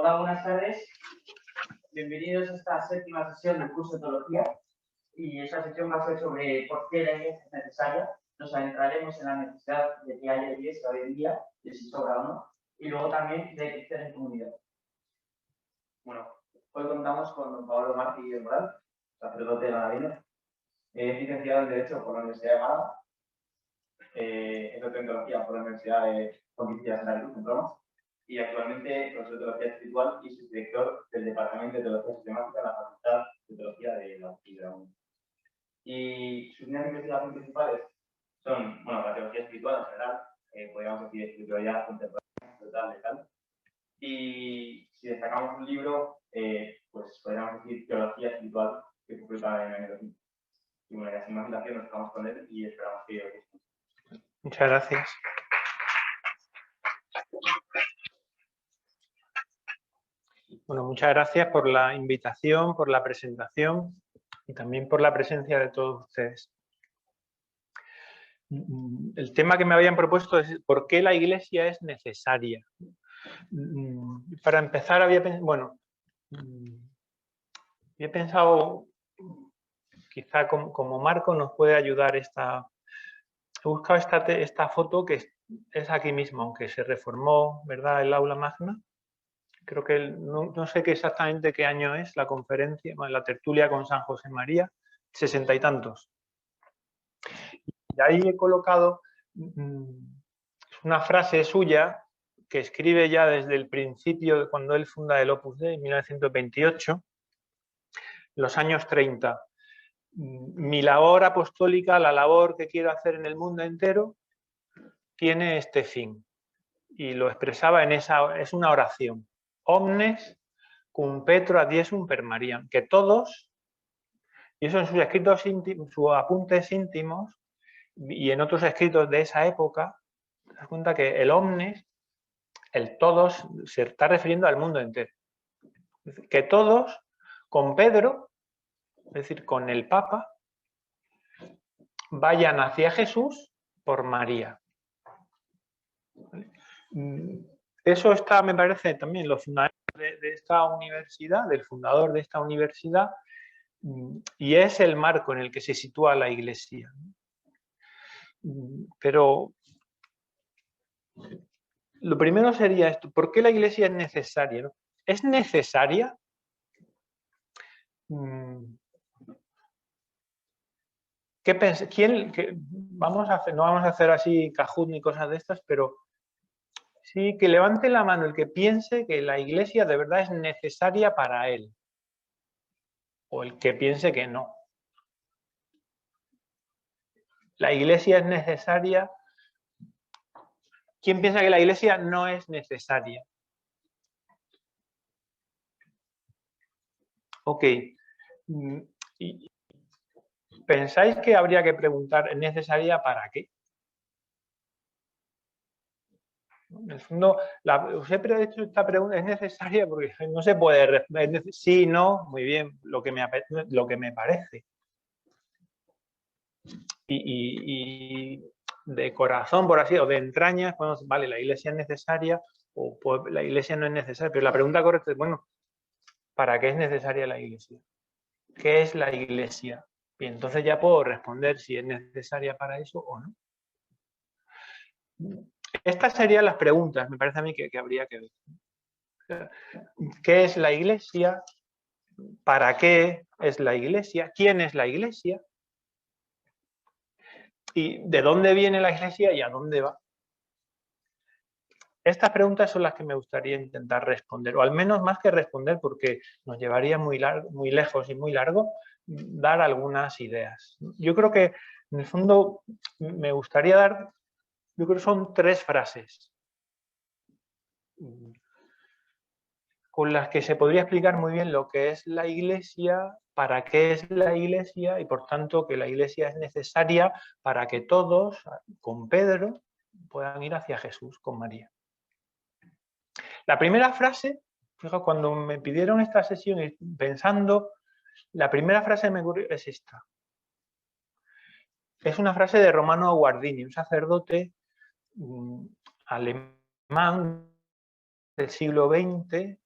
Hola, buenas tardes. Bienvenidos a esta séptima sesión del curso de Teología. Y esta sesión va a ser sobre por qué la Iglesia es necesaria. Nos adentraremos en la necesidad de que haya Iglesia hoy en día, de si sobra o no, y luego también de crecer en comunidad. Bueno, hoy contamos con don Pablo Martí del Moral, sacerdote de Granadino. Es licenciado en Derecho por la Universidad de Málaga. Es doctor en Teología por la Universidad de Pontificia Santa Cruz en Roma. Y actualmente profesor de Teología Espiritual y subdirector del Departamento de Teología Sistemática en la Facultad de Teología de la UNI. Y sus líneas de investigación principales son, bueno, la teología espiritual en general, podríamos decir espiritualidad contemporánea, total, legal. Y si destacamos un libro, pues podríamos decir teología espiritual, que se publica en el año 2000. Y bueno, ya sin más dilación nos quedamos con él y esperamos que os guste. Muchas gracias. Bueno, muchas gracias por la invitación, por la presentación y también por la presencia de todos ustedes. El tema que me habían propuesto es ¿por qué la Iglesia es necesaria? Para empezar, había pensado, quizá como marco nos puede ayudar he buscado esta foto que es aquí mismo, aunque se reformó, ¿verdad?, el aula magna. Creo que no sé exactamente qué año es la conferencia, la tertulia con San José María, 60 y tantos. Y ahí he colocado una frase suya que escribe ya desde el principio, cuando él funda el Opus Dei, en 1928, los años 30. Mi labor apostólica, la labor que quiero hacer en el mundo entero, tiene este fin. Y lo expresaba es una oración. Omnes cum Petro adiesum per Mariam, que todos, y eso en sus escritos íntimos, sus apuntes íntimos y en otros escritos de esa época, te das cuenta que el omnes, el todos, se está refiriendo al mundo entero. Que todos, con Pedro, es decir, con el Papa, vayan hacia Jesús por María. Eso está, me parece, también los fundamentos de esta universidad, del fundador de esta universidad, y es el marco en el que se sitúa la Iglesia. Pero lo primero sería esto, ¿por qué la Iglesia es necesaria? ¿No? ¿Es necesaria? No vamos a hacer así Kahoot ni cosas de estas, pero sí que levante la mano el que piense que la Iglesia de verdad es necesaria para él. O el que piense que no. La Iglesia es necesaria. ¿Quién piensa que la Iglesia no es necesaria? Ok. ¿Pensáis que habría que preguntar, ¿es necesaria para qué? En el fondo, os he hecho esta pregunta, ¿es necesaria? Porque no se puede responder. Sí, no, muy bien, lo que me parece. Y de corazón, por así, o de entrañas, bueno, vale, la Iglesia es necesaria o pues, la Iglesia no es necesaria. Pero la pregunta correcta es, bueno, ¿para qué es necesaria la Iglesia? ¿Qué es la Iglesia? Y entonces ya puedo responder si es necesaria para eso o no. Estas serían las preguntas, me parece a mí que habría que ver. ¿Qué es la Iglesia? ¿Para qué es la Iglesia? ¿Quién es la Iglesia? ¿Y de dónde viene la Iglesia y a dónde va? Estas preguntas son las que me gustaría intentar responder, o al menos más que responder, porque nos llevaría muy lejos y muy largo, dar algunas ideas. Yo creo que, en el fondo, me gustaría dar, yo creo que son 3 frases con las que se podría explicar muy bien lo que es la Iglesia, para qué es la Iglesia y, por tanto, que la Iglesia es necesaria para que todos, con Pedro, puedan ir hacia Jesús, con María. La primera frase, fijaos, cuando me pidieron esta sesión pensando, la primera frase que me ocurrió es esta. Es una frase de Romano Guardini, un sacerdote alemán del siglo XX,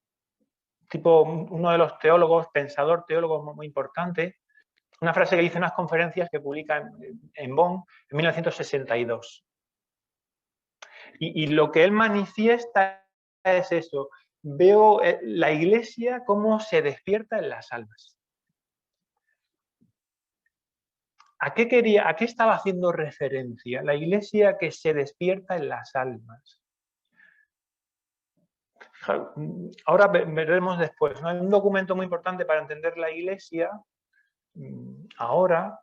uno de los teólogos, pensador teólogo muy importante, una frase que dice en unas conferencias que publica en Bonn en 1962. Y lo que él manifiesta es eso. Veo la Iglesia cómo se despierta en las almas. ¿A qué estaba haciendo referencia? La Iglesia que se despierta en las almas. Ahora veremos después, ¿no? Hay un documento muy importante para entender la Iglesia. Ahora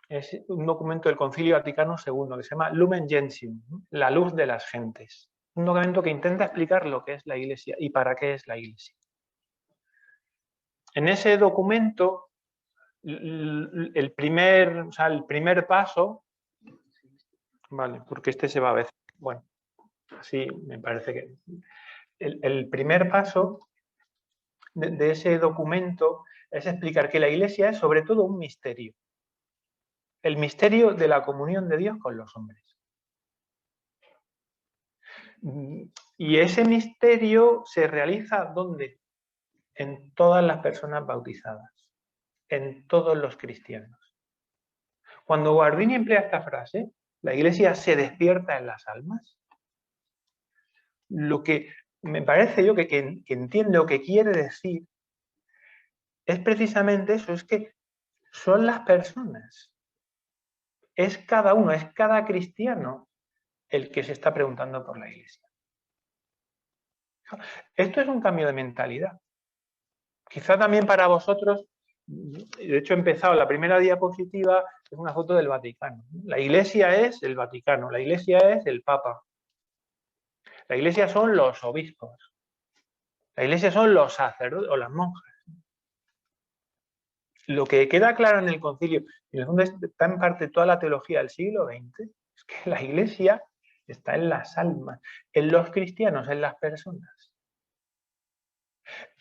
es un documento del Concilio Vaticano II que se llama Lumen Gentium, ¿no? La luz de las gentes. Un documento que intenta explicar lo que es la Iglesia y para qué es la Iglesia. En ese documento, el primer paso, vale, porque este se va a ver, bueno, así me parece que el primer paso de ese documento es explicar que la Iglesia es sobre todo un misterio. El misterio de la comunión de Dios con los hombres. Y ese misterio se realiza ¿dónde? En todas las personas bautizadas, en todos los cristianos. Cuando Guardini emplea esta frase, la Iglesia se despierta en las almas. Lo que me parece yo que entiende o que quiere decir es precisamente eso, es que son las personas. Es cada uno, es cada cristiano el que se está preguntando por la Iglesia. Esto es un cambio de mentalidad. Quizá también para vosotros, de hecho he empezado, la primera diapositiva es una foto del Vaticano. La Iglesia es el Vaticano, la Iglesia es el Papa. La Iglesia son los obispos. La Iglesia son los sacerdotes o las monjas. Lo que queda claro en el concilio, y en el fondo está en parte toda la teología del siglo XX, es que la Iglesia está en las almas, en los cristianos, en las personas.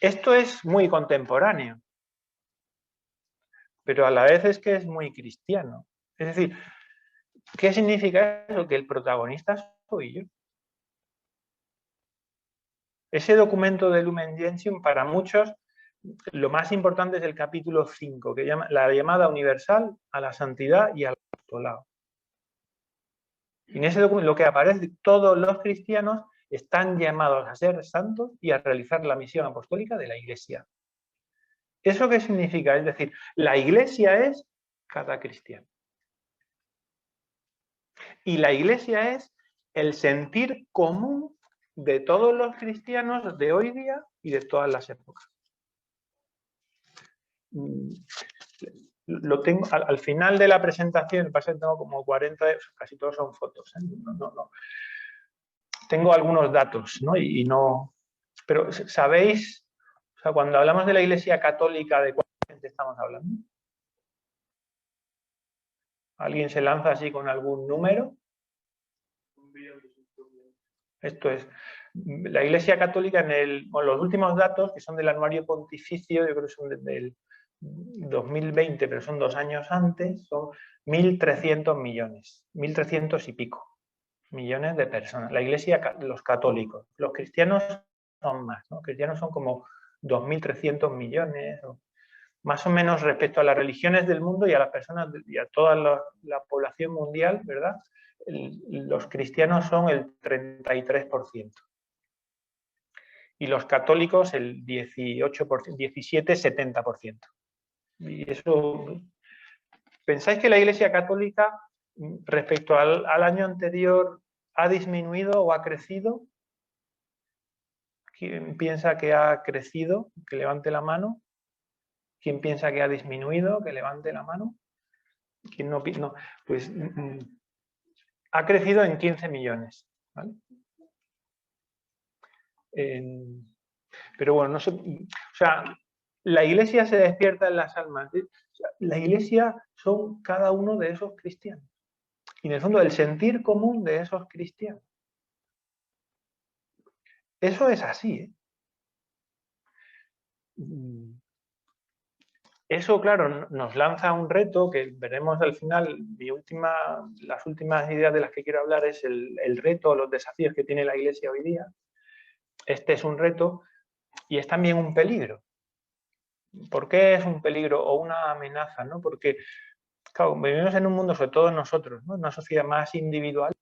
Esto es muy contemporáneo, pero a la vez es que es muy cristiano. Es decir, ¿qué significa eso? Que el protagonista soy yo. Ese documento de Lumen Gentium, para muchos, lo más importante es el capítulo 5, que llama la llamada universal a la santidad y al apostolado. Y en ese documento lo que aparece, todos los cristianos están llamados a ser santos y a realizar la misión apostólica de la Iglesia. ¿Eso qué significa? Es decir, la Iglesia es cada cristiano. Y la Iglesia es el sentir común de todos los cristianos de hoy día y de todas las épocas. Lo tengo al final de la presentación, pasa que tengo como 40, casi todos son fotos, ¿eh? No. Tengo algunos datos, ¿no? Pero ¿sabéis? O sea, cuando hablamos de la Iglesia Católica, ¿de cuánta gente estamos hablando? ¿Alguien se lanza así con algún número? Esto es, la Iglesia Católica los últimos datos, que son del anuario pontificio, yo creo que son del 2020, pero son 2 años antes, son 1.300 millones, 1.300 y pico millones de personas. La Iglesia, los católicos, los cristianos son más, ¿no? Los cristianos son como 2.300 millones, más o menos respecto a las religiones del mundo y a las personas y a toda la población mundial, ¿verdad? Los cristianos son el 33%. Y los católicos el 18%, 17, 70%. Y eso, ¿pensáis que la Iglesia Católica respecto al año anterior ha disminuido o ha crecido? ¿Quién piensa que ha crecido? Que levante la mano. ¿Quién piensa que ha disminuido? Que levante la mano. ¿Quién no? Pues ha crecido en 15 millones. ¿Vale? Pero bueno, no sé, o sea, la Iglesia se despierta en las almas. La Iglesia son cada uno de esos cristianos. Y en el fondo, el sentir común de esos cristianos. Eso es así, ¿eh? Eso, claro, nos lanza un reto que veremos al final. Las últimas ideas de las que quiero hablar es el reto, los desafíos que tiene la Iglesia hoy día. Este es un reto. y es también un peligro. ¿Por qué es un peligro o una amenaza, ¿no? Porque, claro, vivimos en un mundo, sobre todo nosotros, ¿no? Una sociedad más individual.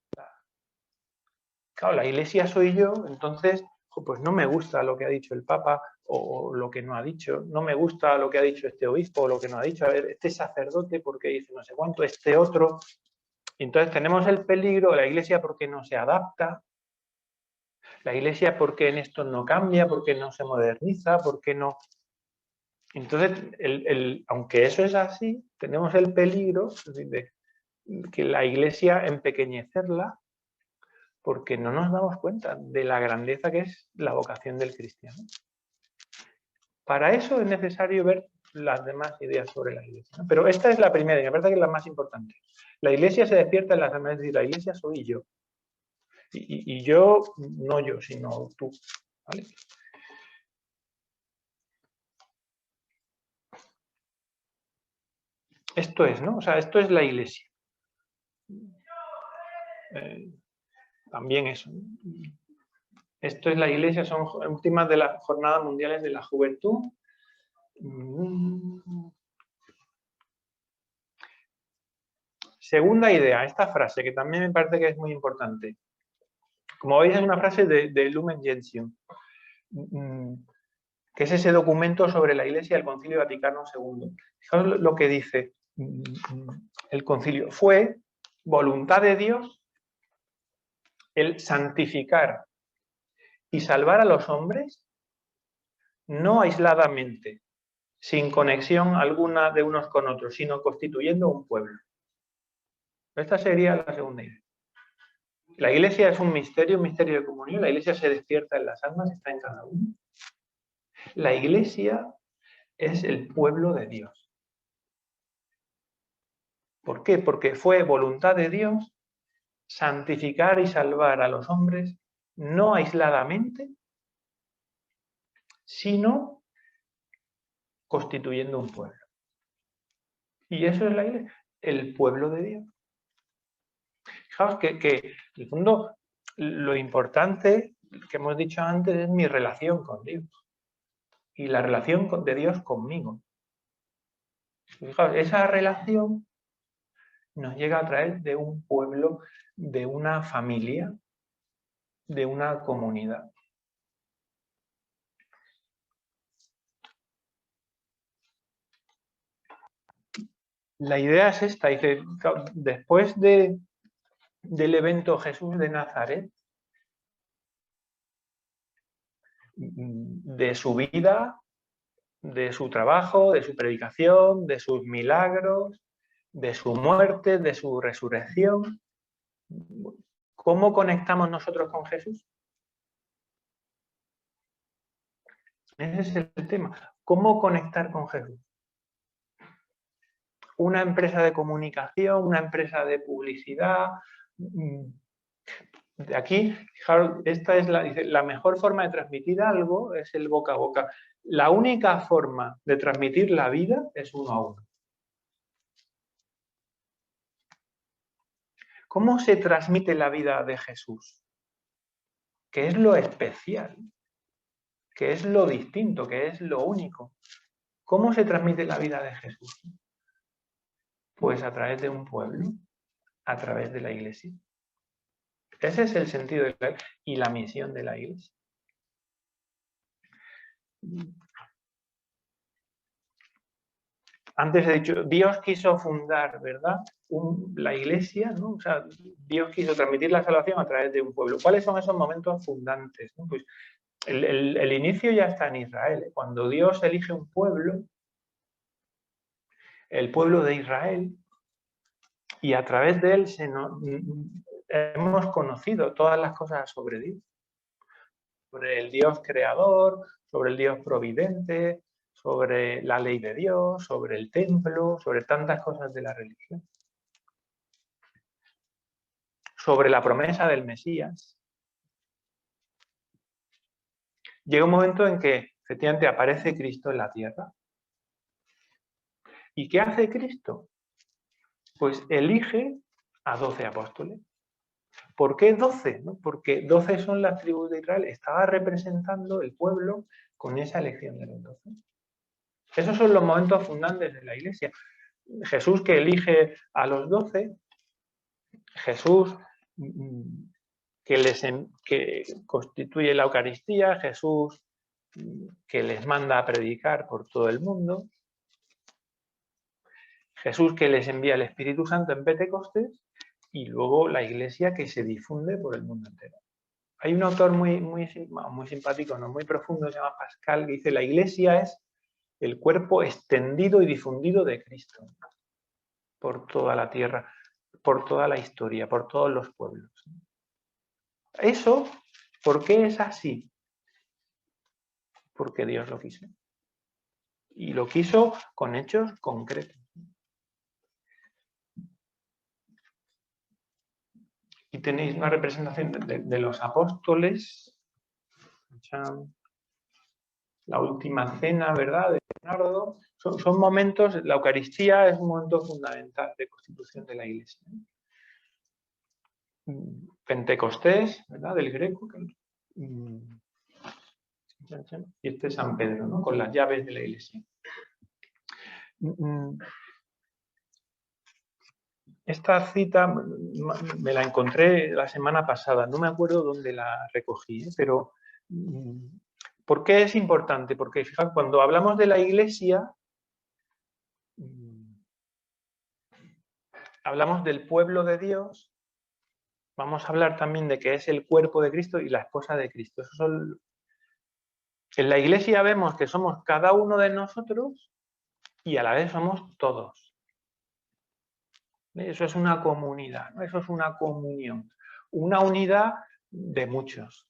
Claro, la Iglesia soy yo, entonces, pues no me gusta lo que ha dicho el Papa o lo que no ha dicho, no me gusta lo que ha dicho este obispo o lo que no ha dicho, a ver, este sacerdote porque dice no sé cuánto, este otro. Entonces tenemos el peligro, la Iglesia porque no se adapta, la Iglesia porque en esto no cambia, porque no se moderniza, porque no... Entonces, aunque eso es así, tenemos el peligro de que la Iglesia empequeñecerla porque no nos damos cuenta de la grandeza que es la vocación del cristiano. Para eso es necesario ver las demás ideas sobre la Iglesia, ¿no? Pero esta es la primera y me parece que es la más importante. La Iglesia se despierta en las demás, es decir, la Iglesia soy yo. Y yo, no yo, sino tú, ¿vale? Esto es, ¿no? O sea, esto es la Iglesia. También eso. Esto es la Iglesia, son últimas de las Jornadas Mundiales de la Juventud. Segunda idea, esta frase que también me parece que es muy importante. Como veis es una frase de Lumen Gentium, que es ese documento sobre la Iglesia del Concilio Vaticano II. Fijaos lo que dice el concilio. Fue voluntad de Dios el santificar y salvar a los hombres, no aisladamente, sin conexión alguna de unos con otros, sino constituyendo un pueblo. Esta sería la segunda idea. La Iglesia es un misterio de comunión. La Iglesia se despierta en las almas, está en cada uno. La Iglesia es el pueblo de Dios. ¿Por qué? Porque fue voluntad de Dios santificar y salvar a los hombres, no aisladamente, sino constituyendo un pueblo. Y eso es la Iglesia, el pueblo de Dios. Fijaos que en el fondo lo importante que hemos dicho antes es mi relación con Dios y la relación de Dios conmigo. Fijaos, esa relación nos llega a través de un pueblo, de una familia, de una comunidad. La idea es esta, dice, después del evento Jesús de Nazaret, de su vida, de su trabajo, de su predicación, de sus milagros, de su muerte, de su resurrección. ¿Cómo conectamos nosotros con Jesús? Ese es el tema. ¿Cómo conectar con Jesús? Una empresa de comunicación, una empresa de publicidad. De aquí, fijaros, esta es la mejor forma de transmitir algo, es el boca a boca. La única forma de transmitir la vida es uno a uno. ¿Cómo se transmite la vida de Jesús? ¿Qué es lo especial? ¿Qué es lo distinto? ¿Qué es lo único? ¿Cómo se transmite la vida de Jesús? Pues a través de un pueblo, a través de la Iglesia. Ese es el sentido de la Iglesia y la misión de la Iglesia. Antes he dicho, Dios quiso fundar, ¿verdad? La Iglesia, ¿no? O sea, Dios quiso transmitir la salvación a través de un pueblo. ¿Cuáles son esos momentos fundantes? ¿No? Pues el inicio ya está en Israel. Cuando Dios elige un pueblo, el pueblo de Israel, y a través de él hemos conocido todas las cosas sobre Dios. Sobre el Dios creador, sobre el Dios providente, sobre la ley de Dios, sobre el templo, sobre tantas cosas de la religión. Sobre la promesa del Mesías. Llega un momento en que efectivamente aparece Cristo en la tierra. ¿Y qué hace Cristo? Pues elige a 12 apóstoles. ¿Por qué 12? ¿No? Porque 12 son las tribus de Israel. Estaba representando el pueblo con esa elección de los 12. Esos son los momentos fundantes de la Iglesia. Jesús que elige a los 12, Jesús que constituye la Eucaristía, Jesús que les manda a predicar por todo el mundo, Jesús que les envía el Espíritu Santo en Pentecostés y luego la Iglesia que se difunde por el mundo entero. Hay un autor muy simpático, ¿no? Muy profundo, se llama Pascal, que dice: la Iglesia es el cuerpo extendido y difundido de Cristo por toda la tierra, por toda la historia, por todos los pueblos. Eso, ¿por qué es así? Porque Dios lo quiso. Y lo quiso con hechos concretos. Y tenéis una representación de los apóstoles, la última cena, ¿verdad?, de Bernardo. Son momentos, la Eucaristía es un momento fundamental de constitución de la Iglesia. Pentecostés, ¿verdad?, del Greco, y este es San Pedro, ¿no?, con las llaves de la Iglesia. Esta cita me la encontré la semana pasada, no me acuerdo dónde la recogí, pero ¿por qué es importante? Porque fijaos, cuando hablamos de la Iglesia, hablamos del pueblo de Dios, vamos a hablar también de que es el cuerpo de Cristo y la esposa de Cristo. En la Iglesia vemos que somos cada uno de nosotros y a la vez somos todos. Eso es una comunidad, ¿no? Eso es una comunión, una unidad de muchos.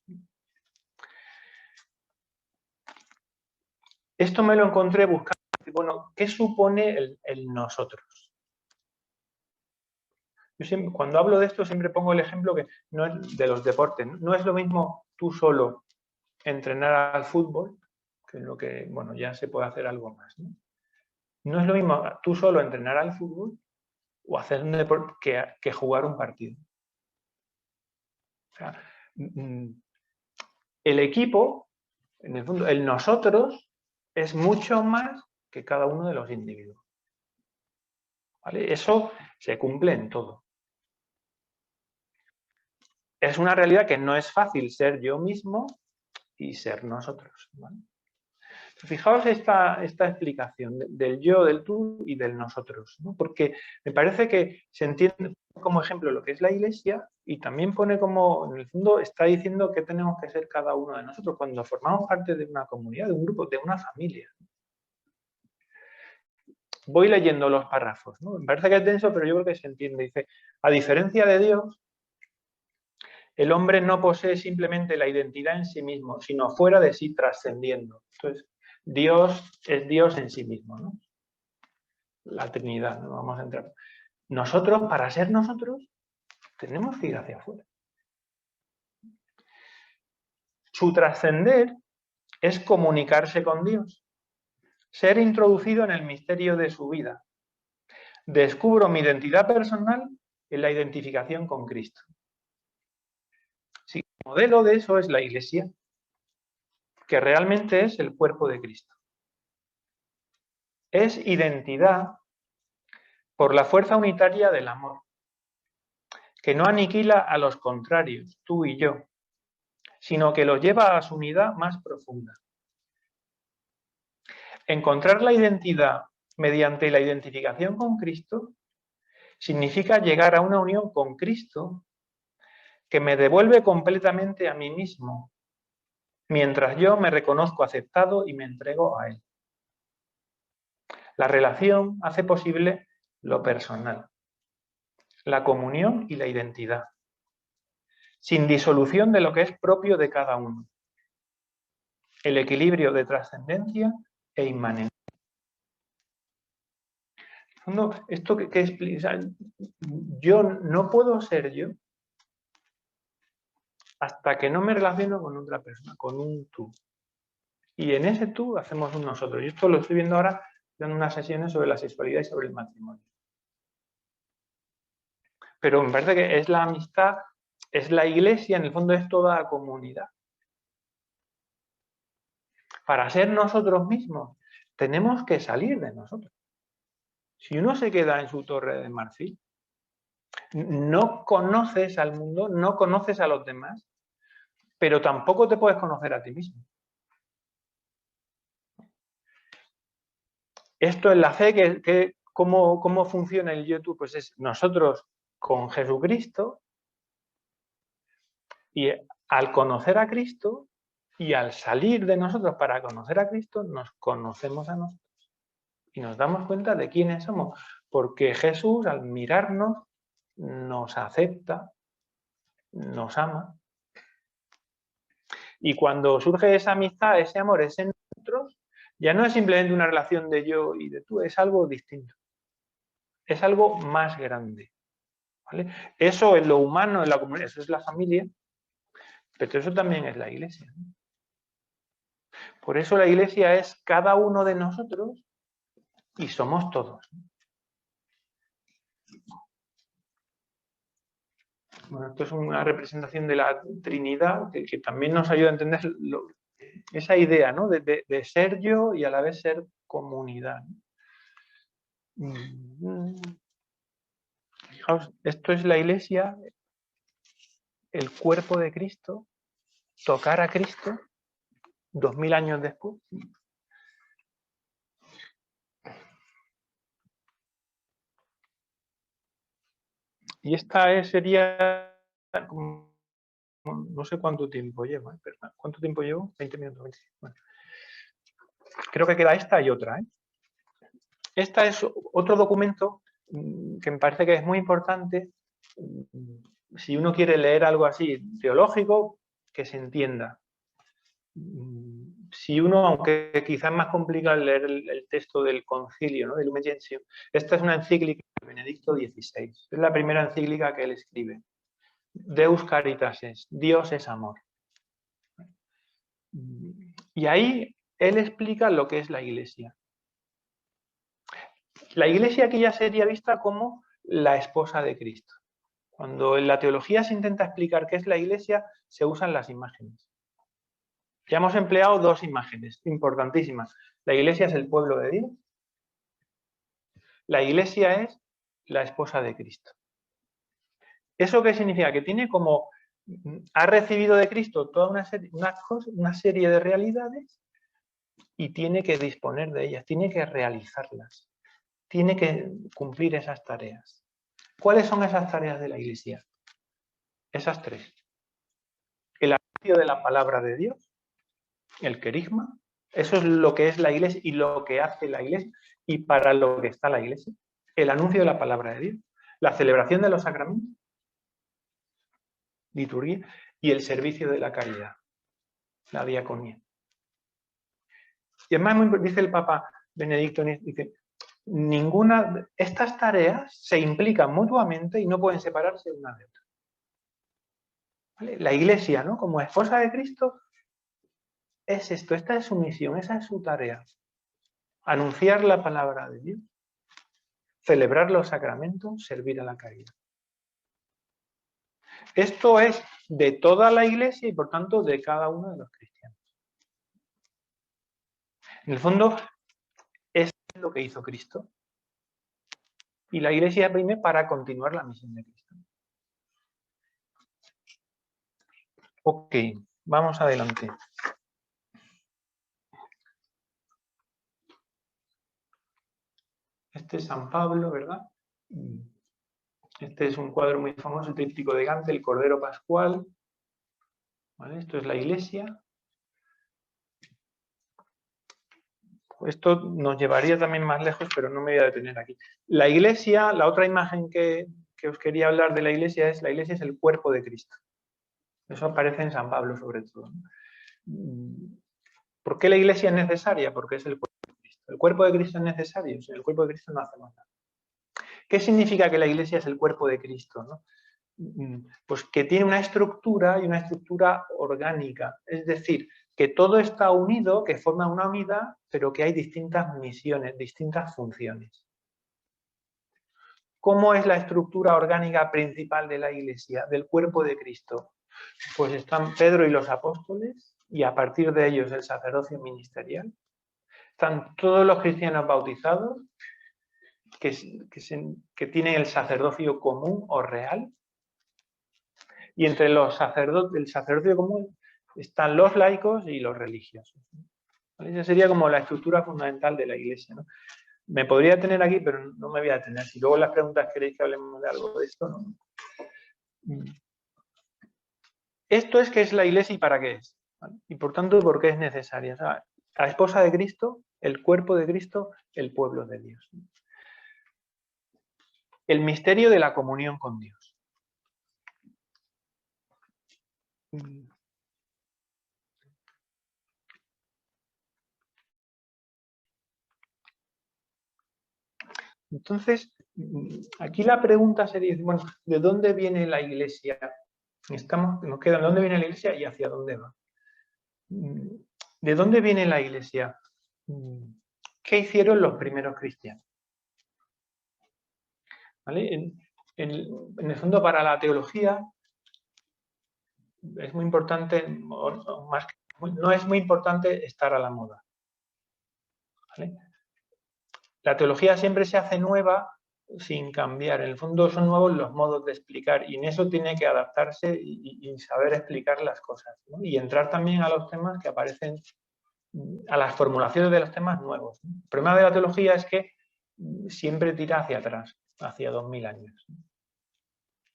Esto me lo encontré buscando, bueno, ¿qué supone el nosotros? Yo siempre, cuando hablo de esto, siempre pongo el ejemplo que no es de los deportes. No es lo mismo tú solo entrenar al fútbol, que es lo que, bueno, ya se puede hacer algo más, ¿no? No es lo mismo tú solo entrenar al fútbol o hacer un deporte que jugar un partido. O sea, el equipo, en el fondo, el nosotros, es mucho más que cada uno de los individuos. ¿Vale? Eso se cumple en todo. Es una realidad que no es fácil ser yo mismo y ser nosotros, ¿vale? Fijaos esta explicación del yo, del tú y del nosotros, ¿no? Porque me parece que se entiende como ejemplo lo que es la Iglesia y también pone como, en el fondo, está diciendo que tenemos que ser cada uno de nosotros cuando formamos parte de una comunidad, de un grupo, de una familia. Voy leyendo los párrafos, ¿no? Me parece que es denso, pero yo creo que se entiende. Dice: a diferencia de Dios, el hombre no posee simplemente la identidad en sí mismo, sino fuera de sí, trascendiendo. Entonces, Dios es Dios en sí mismo, ¿no? La Trinidad, ¿no? Vamos a entrar. Nosotros, para ser nosotros, tenemos que ir hacia afuera. Su trascender es comunicarse con Dios, ser introducido en el misterio de su vida. Descubro mi identidad personal en la identificación con Cristo. Sí, el modelo de eso es la Iglesia, que realmente es el cuerpo de Cristo. Es identidad por la fuerza unitaria del amor, que no aniquila a los contrarios, tú y yo, sino que los lleva a su unidad más profunda. Encontrar la identidad mediante la identificación con Cristo significa llegar a una unión con Cristo que me devuelve completamente a mí mismo, mientras yo me reconozco aceptado y me entrego a Él. La relación hace posible lo personal, la comunión y la identidad, sin disolución de lo que es propio de cada uno, el equilibrio de trascendencia e inmanencia. Esto que explica, yo no puedo ser yo hasta que no me relaciono con otra persona, con un tú. Y en ese tú hacemos un nosotros. Y esto lo estoy viendo ahora dando unas sesiones sobre la sexualidad y sobre el matrimonio. Pero me parece que es la amistad es la iglesia, en el fondo es toda la comunidad. Para ser nosotros mismos, tenemos que salir de nosotros. Si uno se queda en su torre de marfil, no conoces al mundo, no conoces a los demás, pero tampoco te puedes conocer a ti mismo. Esto es la fe, ¿cómo funciona el YouTube? Pues es nosotros con Jesucristo, y al conocer a Cristo y al salir de nosotros para conocer a Cristo, nos conocemos a nosotros y nos damos cuenta de quiénes somos, porque Jesús al mirarnos nos acepta, nos ama. Y cuando surge esa amistad, ese amor, ese nosotros, ya no es simplemente una relación de yo y de tú, es algo distinto. Es algo más grande. ¿Vale? Eso es lo humano, en la comunidad, eso es la familia, pero eso también es la iglesia. Por eso la iglesia es cada uno de nosotros y somos todos. Bueno, esto es una representación de la Trinidad que también nos ayuda a entender esa idea, ¿no? de ser yo y a la vez ser comunidad. Fijaos, esto es la iglesia, el cuerpo de Cristo, tocar a Cristo 2000 años después. Y esta sería, no sé cuánto tiempo llevo, ¿cuánto tiempo llevo? 20 minutos, 25. Bueno. Creo que queda esta y otra. Esta es otro documento que me parece que es muy importante si uno quiere leer algo así teológico, que se entienda. Si uno, aunque quizás es más complicado leer el texto del concilio, ¿no? del Lumen Gentium, esta es una encíclica de Benedicto XVI. Es la primera encíclica que él escribe. Deus Caritas es, Dios es amor. Y ahí él explica lo que es la iglesia. La iglesia aquí ya sería vista como la esposa de Cristo. Cuando en la teología se intenta explicar qué es la iglesia, se usan las imágenes. Ya hemos empleado dos imágenes importantísimas. La iglesia es el pueblo de Dios. La iglesia es la esposa de Cristo. ¿Eso qué significa? Que tiene como, ha recibido de Cristo toda una serie de realidades y tiene que disponer de ellas, tiene que realizarlas, tiene que cumplir esas tareas. ¿Cuáles son esas tareas de la iglesia? Esas tres. El anuncio de la palabra de Dios, el querigma, eso es lo que es la iglesia y lo que hace la iglesia y para lo que está la iglesia. El anuncio de la palabra de Dios, la celebración de los sacramentos, liturgia y el servicio de la caridad, la diaconía. Y además dice el Papa Benedicto, dice, estas tareas se implican mutuamente y no pueden separarse una de otra. ¿Vale? La iglesia, ¿no? Como esposa de Cristo, es esto, esta es su misión, esa es su tarea. Anunciar la palabra de Dios, celebrar los sacramentos, servir a la caridad. Esto es de toda la iglesia y por tanto de cada uno de los cristianos. En el fondo, es lo que hizo Cristo. Y la iglesia rime para continuar la misión de Cristo. Ok, vamos adelante. Este es San Pablo, ¿verdad? Este es un cuadro muy famoso, el tríptico de Gante, el Cordero Pascual. ¿Vale? Esto es la iglesia. Esto nos llevaría también más lejos, pero no me voy a detener aquí. La iglesia, la otra imagen que os quería hablar de la iglesia es el cuerpo de Cristo. Eso aparece en San Pablo sobre todo. ¿Por qué la iglesia es necesaria? Porque es el cuerpo de Cristo. ¿El cuerpo de Cristo es necesario? Sin el cuerpo de Cristo no hacemos nada. ¿Qué significa que la iglesia es el cuerpo de Cristo? ¿No? Pues que tiene una estructura y una estructura orgánica. Es decir, que todo está unido, que forma una unidad, pero que hay distintas misiones, distintas funciones. ¿Cómo es la estructura orgánica principal de la Iglesia, del cuerpo de Cristo? Pues están Pedro y los apóstoles, y a partir de ellos el sacerdocio ministerial. Están todos los cristianos bautizados, que tienen el sacerdocio común o real. Y entre los sacerdotes, el sacerdocio común, están los laicos y los religiosos. ¿Vale? Esa sería como la estructura fundamental de la Iglesia, ¿no? Me podría detener aquí, pero no me voy a detener. Si luego en las preguntas queréis que hablemos de algo de esto, ¿no? Esto es qué es la Iglesia y para qué es. ¿Vale? Y por tanto, por qué es necesaria. O sea, la esposa de Cristo, el cuerpo de Cristo, el pueblo de Dios. El misterio de la comunión con Dios. Entonces, aquí la pregunta sería, bueno, ¿de dónde viene la Iglesia? Nos queda, ¿de dónde viene la Iglesia y hacia dónde va? ¿De dónde viene la Iglesia? ¿Qué hicieron los primeros cristianos? ¿Vale? En el fondo, para la teología es muy importante, no es muy importante estar a la moda. ¿Vale? La teología siempre se hace nueva sin cambiar. En el fondo son nuevos los modos de explicar y en eso tiene que adaptarse y saber explicar las cosas, ¿no? Y entrar también a los temas que aparecen, a las formulaciones de los temas nuevos. El problema de la teología es que siempre tira hacia atrás, hacia 2000 años.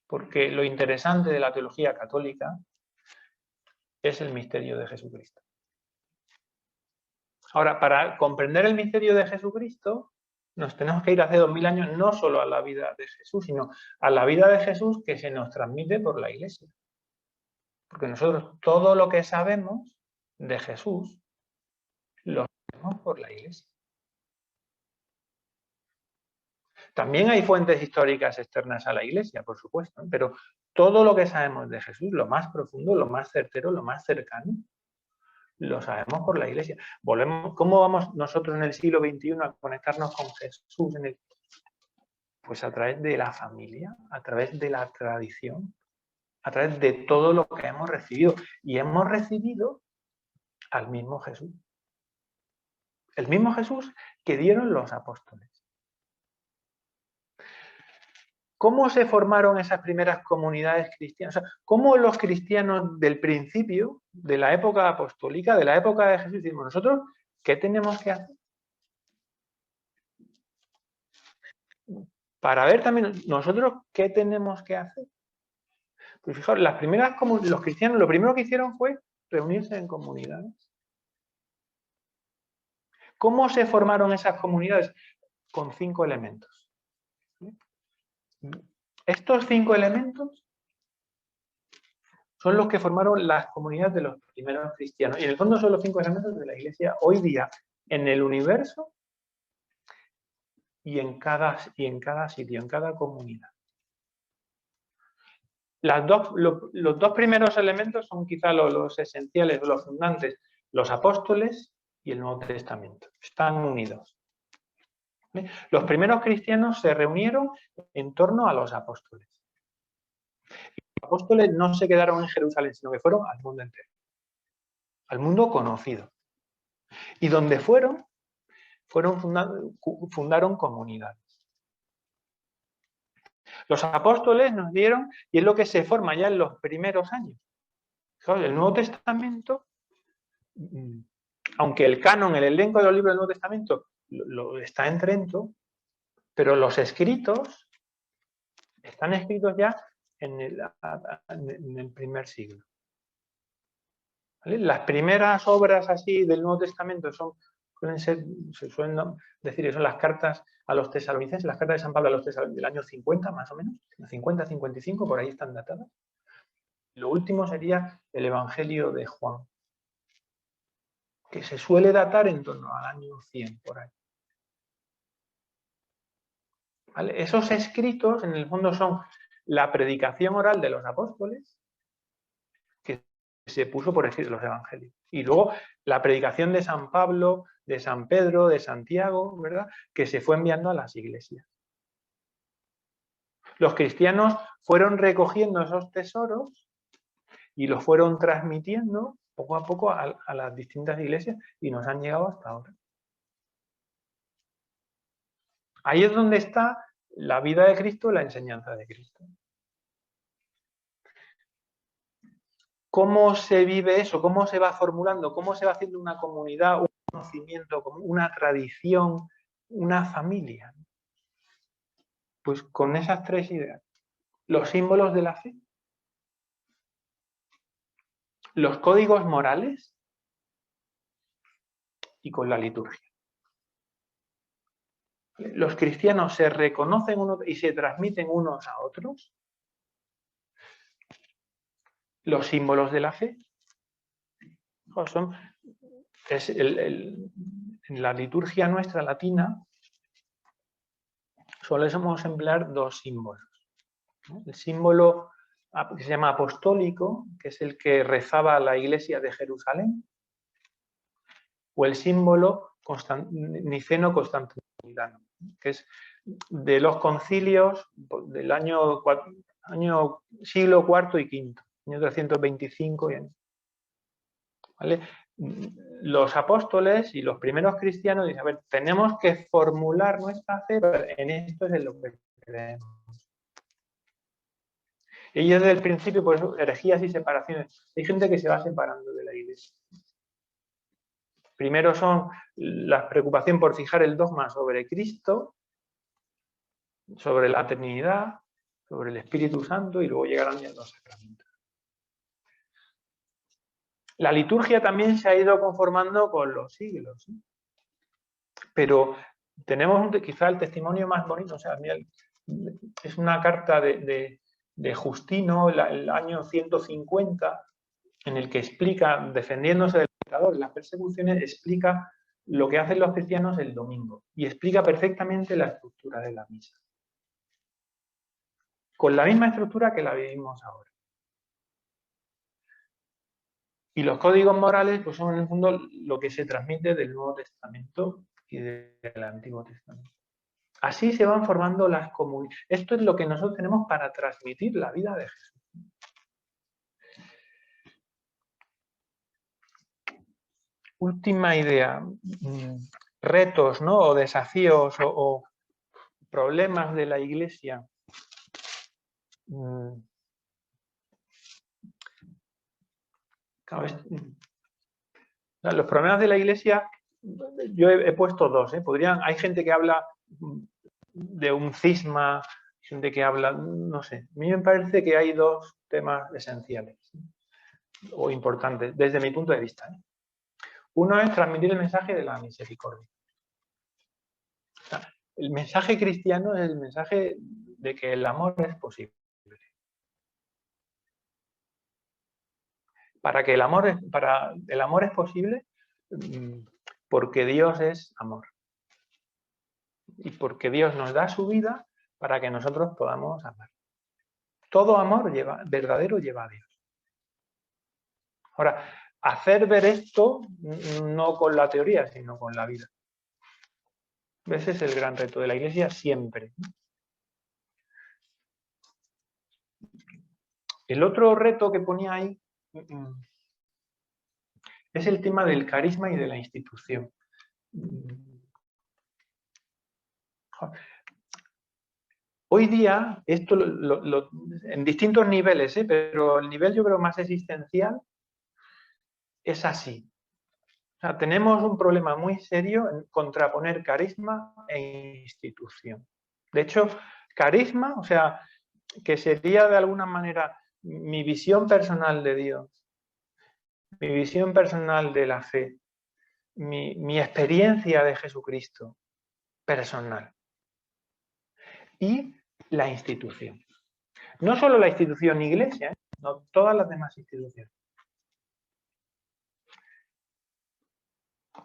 Porque lo interesante de la teología católica es el misterio de Jesucristo. Ahora, para comprender el misterio de Jesucristo, nos tenemos que ir hace 2000 años no solo a la vida de Jesús, sino a la vida de Jesús que se nos transmite por la Iglesia. Porque nosotros todo lo que sabemos de Jesús lo sabemos por la Iglesia. También hay fuentes históricas externas a la Iglesia, por supuesto, pero todo lo que sabemos de Jesús, lo más profundo, lo más certero, lo más cercano, lo sabemos por la Iglesia. ¿Cómo vamos nosotros en el siglo XXI a conectarnos con Jesús? Pues a través de la familia, a través de la tradición, a través de todo lo que hemos recibido. Y hemos recibido al mismo Jesús. El mismo Jesús que dieron los apóstoles. ¿Cómo se formaron esas primeras comunidades cristianas? O sea, ¿cómo los cristianos del principio, de la época apostólica, de la época de Jesús, decimos nosotros, ¿qué tenemos que hacer? Para ver también nosotros qué tenemos que hacer. Pues fijaos, los cristianos lo primero que hicieron fue reunirse en comunidades. ¿Cómo se formaron esas comunidades? Con 5 elementos. Estos 5 elementos son los que formaron las comunidades de los primeros cristianos. Y en el fondo son los 5 elementos de la Iglesia hoy día en el universo y en cada sitio, en cada comunidad. Los dos primeros elementos son quizá los esenciales, los fundantes, los apóstoles y el Nuevo Testamento. Están unidos. Los primeros cristianos se reunieron en torno a los apóstoles. Y los apóstoles no se quedaron en Jerusalén, sino que fueron al mundo entero, al mundo conocido. Y donde fundaron comunidades. Los apóstoles nos dieron, y es lo que se forma ya en los primeros años. El Nuevo Testamento, aunque el canon, el elenco de los libros del Nuevo Testamento está en Trento, pero los escritos están escritos ya en el primer siglo. ¿Vale? Las primeras obras así del Nuevo Testamento se suelen decir que son las cartas a los tesalonicenses, las cartas de San Pablo a los tesalonicenses del año 50 más o menos, 50-55, por ahí están datadas. Lo último sería el Evangelio de Juan, que se suele datar en torno al año 100 por ahí. ¿Vale? Esos escritos en el fondo son la predicación oral de los apóstoles que se puso por escrito los evangelios. Y luego la predicación de San Pablo, de San Pedro, de Santiago, ¿verdad? Que se fue enviando a las iglesias. Los cristianos fueron recogiendo esos tesoros y los fueron transmitiendo poco a poco a las distintas iglesias y nos han llegado hasta ahora. Ahí es donde está la vida de Cristo, la enseñanza de Cristo. ¿Cómo se vive eso? ¿Cómo se va formulando? ¿Cómo se va haciendo una comunidad, un conocimiento, una tradición, una familia? Pues con esas tres ideas. Los símbolos de la fe, los códigos morales y con la liturgia. Los cristianos se reconocen unos y se transmiten unos a otros. Los símbolos de la fe en la liturgia nuestra latina solemos emplear dos símbolos. El símbolo que se llama apostólico, que es el que rezaba la iglesia de Jerusalén, o el símbolo niceno-constantinoplatino, que es de los concilios del siglo IV y V, año 325. ¿Vale? Los apóstoles y los primeros cristianos dicen, a ver, tenemos que formular nuestra fe, pero en esto es en lo que creemos. Ellos desde el principio, por eso, herejías y separaciones. Hay gente que se va separando de la iglesia. Primero son la preocupación por fijar el dogma sobre Cristo, sobre la Trinidad, sobre el Espíritu Santo, y luego llegarán ya los sacramentos. La liturgia también se ha ido conformando con los siglos, ¿sí? Pero tenemos quizá el testimonio más bonito, o sea, es una carta de Justino, el año 150, en el que explica, defendiéndose del pecador, las persecuciones, explica lo que hacen los cristianos el domingo y explica perfectamente la estructura de la misa. Con la misma estructura que la vivimos ahora. Y los códigos morales pues son en el fondo lo que se transmite del Nuevo Testamento y del Antiguo Testamento. Así se van formando las comunidades. Esto es lo que nosotros tenemos para transmitir la vida de Jesús. Última idea. Retos, ¿no? O desafíos o problemas de la Iglesia. Claro, los problemas de la Iglesia, yo he puesto dos. Hay gente que habla de un cisma, gente que habla, no sé. A mí me parece que hay dos temas esenciales o importantes desde mi punto de vista. Uno es transmitir el mensaje de la misericordia. O sea, el mensaje cristiano es el mensaje de que el amor es posible. El amor es posible porque Dios es amor. Y porque Dios nos da su vida para que nosotros podamos amar. Todo amor verdadero lleva a Dios. Ahora, hacer ver esto no con la teoría, sino con la vida. Ese es el gran reto de la Iglesia siempre. El otro reto que ponía ahí es el tema del carisma y de la institución. Hoy día, esto en distintos niveles, pero el nivel yo creo más existencial es así. O sea, tenemos un problema muy serio en contraponer carisma e institución. De hecho, carisma, o sea, que sería de alguna manera mi visión personal de Dios, mi visión personal de la fe, mi experiencia de Jesucristo personal. Y la institución. No solo la institución iglesia, no todas las demás instituciones.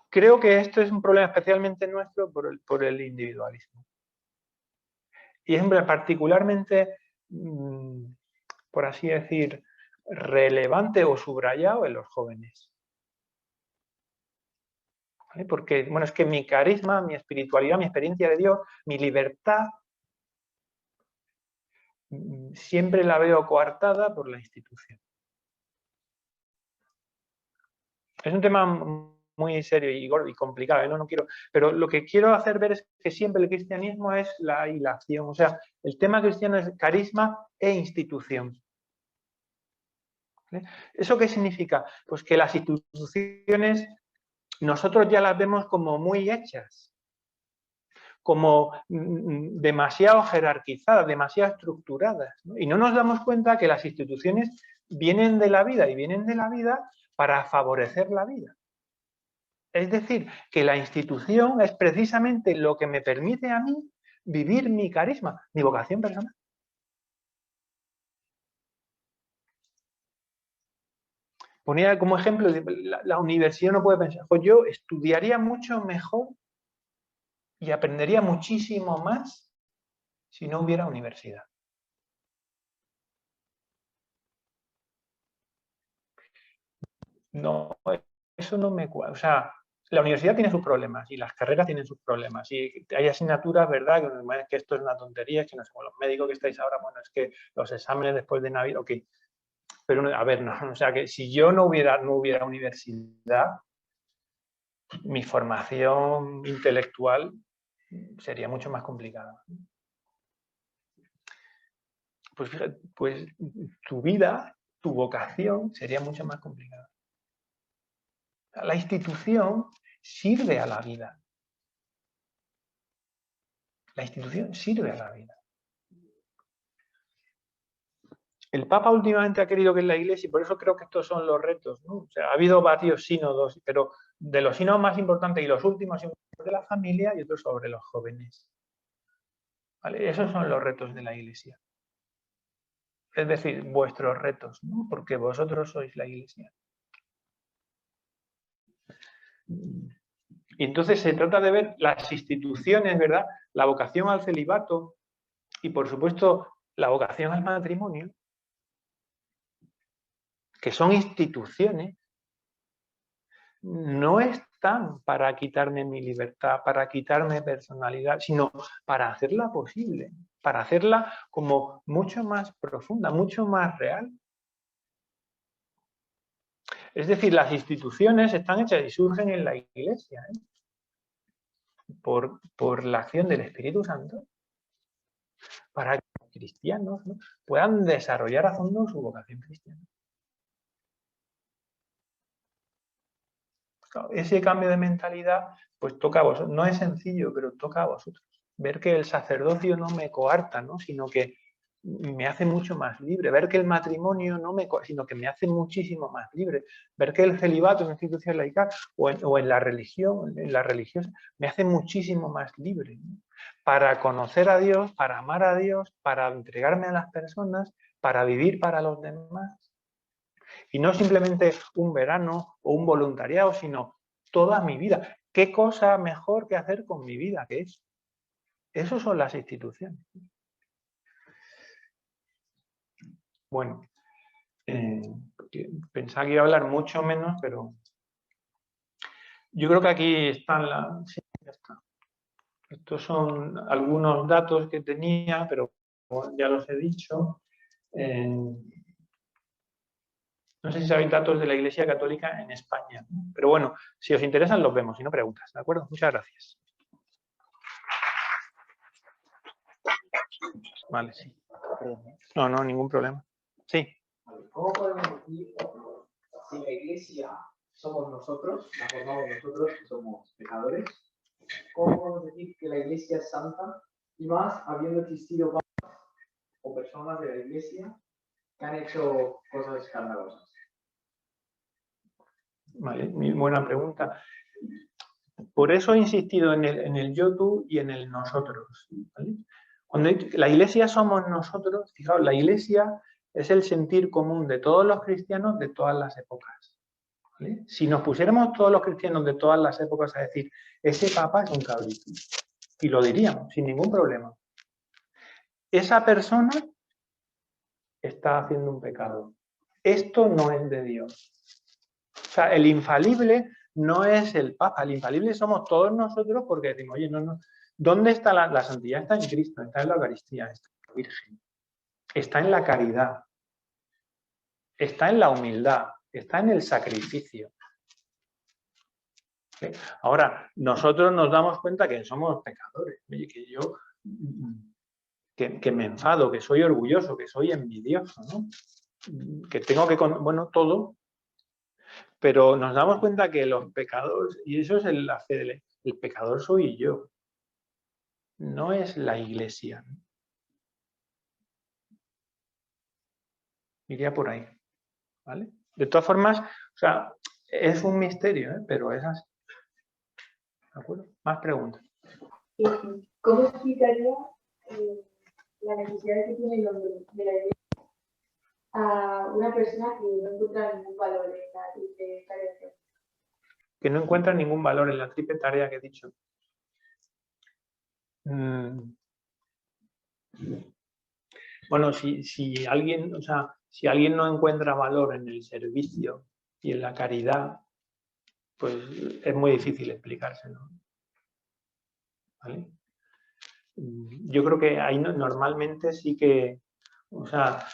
Creo que esto es un problema especialmente nuestro por el individualismo. Y es particularmente, por así decir, relevante o subrayado en los jóvenes. ¿Vale? Porque, bueno, es que mi carisma, mi espiritualidad, mi experiencia de Dios, mi libertad, siempre la veo coartada por la institución. Es un tema muy serio y gordo y complicado, ¿eh? No quiero, pero lo que quiero hacer ver es que siempre el cristianismo es la hilación, o sea, el tema cristiano es carisma e institución. ¿Vale? ¿Eso qué significa? Pues que las instituciones nosotros ya las vemos como muy hechas, como demasiado jerarquizadas, demasiado estructuradas, ¿no? Y no nos damos cuenta que las instituciones vienen de la vida y vienen de la vida para favorecer la vida. Es decir, que la institución es precisamente lo que me permite a mí vivir mi carisma, mi vocación personal. Ponía como ejemplo, la universidad no puede pensar, pues yo estudiaría mucho mejor y aprendería muchísimo más si no hubiera universidad. No, eso no me cuadra. O sea, la universidad tiene sus problemas y las carreras tienen sus problemas. Y hay asignaturas, ¿verdad? Que esto es una tontería, es que no sé, los médicos que estáis ahora, bueno, es que los exámenes después de Navidad, ok. Pero, a ver, no, o sea, que si yo no hubiera universidad, mi formación intelectual sería mucho más complicada. Pues fíjate, pues tu vida, tu vocación sería mucho más complicada. La institución sirve a la vida. La institución sirve a la vida. El Papa últimamente ha querido que en la Iglesia, y por eso creo que estos son los retos, ¿no? O sea, ha habido varios sínodos, pero de los sínodos más importantes y los últimos de la familia y otros sobre los jóvenes. ¿Vale? Esos son los retos de la Iglesia. Es decir, vuestros retos, ¿no? Porque vosotros sois la Iglesia. Y entonces se trata de ver las instituciones, ¿verdad? La vocación al celibato y, por supuesto, la vocación al matrimonio, que son instituciones, no están para quitarme mi libertad, para quitarme personalidad, sino para hacerla posible, para hacerla como mucho más profunda, mucho más real. Es decir, las instituciones están hechas y surgen en la Iglesia, ¿eh? por la acción del Espíritu Santo, para que los cristianos, ¿no?, puedan desarrollar a fondo su vocación cristiana. Ese cambio de mentalidad, pues toca a vosotros. No es sencillo, pero toca a vosotros. Ver que el sacerdocio no me coarta, ¿no?, sino que me hace mucho más libre. Ver que el matrimonio no me coarta, sino que me hace muchísimo más libre. Ver que el celibato en la institución laical o en la religión, en la religiosa, me hace muchísimo más libre, ¿no?, para conocer a Dios, para amar a Dios, para entregarme a las personas, para vivir para los demás. Y no simplemente un verano o un voluntariado, sino toda mi vida. ¿Qué cosa mejor que hacer con mi vida que eso? Eso son las instituciones. Bueno, pensaba que iba a hablar mucho menos, pero yo creo que aquí están las... Sí, ya está. Estos son algunos datos que tenía, pero ya los he dicho. No sé si sabéis datos de la Iglesia Católica en España, ¿no? Pero bueno, si os interesan los vemos, si no preguntas, ¿de acuerdo? Muchas gracias. Vale, sí. No, ningún problema. Sí. ¿Cómo podemos decir si la Iglesia somos nosotros, la formamos nosotros, que somos pecadores? ¿Cómo podemos decir que la Iglesia es santa? Y más habiendo existido papas o personas de la Iglesia que han hecho cosas escandalosas. Vale, muy buena pregunta. Por eso he insistido en el yo, tú y en el nosotros, ¿vale? Cuando la Iglesia somos nosotros, fijaos, la Iglesia es el sentir común de todos los cristianos de todas las épocas, ¿vale? Si nos pusiéramos todos los cristianos de todas las épocas a decir, ese papa es un cabrito, y lo diríamos sin ningún problema. Esa persona está haciendo un pecado. Esto no es de Dios. O sea, el infalible no es el Papa, el infalible somos todos nosotros porque decimos, oye, no, ¿dónde está la santidad? Está en Cristo, está en la Eucaristía, está en la Virgen. está en la caridad, está en la humildad, está en el sacrificio. ¿Sí? Ahora, nosotros nos damos cuenta que somos pecadores, oye, que yo que me enfado, que soy orgulloso, que soy envidioso, ¿no? Que tengo que... Bueno, todo, pero nos damos cuenta que los pecadores, y eso es la fe, el pecador soy yo, no es la Iglesia. Iría por ahí, ¿vale? De todas formas, o sea, es un misterio, ¿eh? Pero es así. ¿De acuerdo? Más preguntas. ¿Cómo explicaría la necesidad que tiene el hombre de la Iglesia a una persona que no encuentra ningún valor en la triple tarea? Que no encuentra ningún valor en la triple tarea que he dicho. Bueno, si alguien no encuentra valor en el servicio y en la caridad, pues es muy difícil explicárselo. ¿Vale? Yo creo que ahí normalmente sí que, o sea,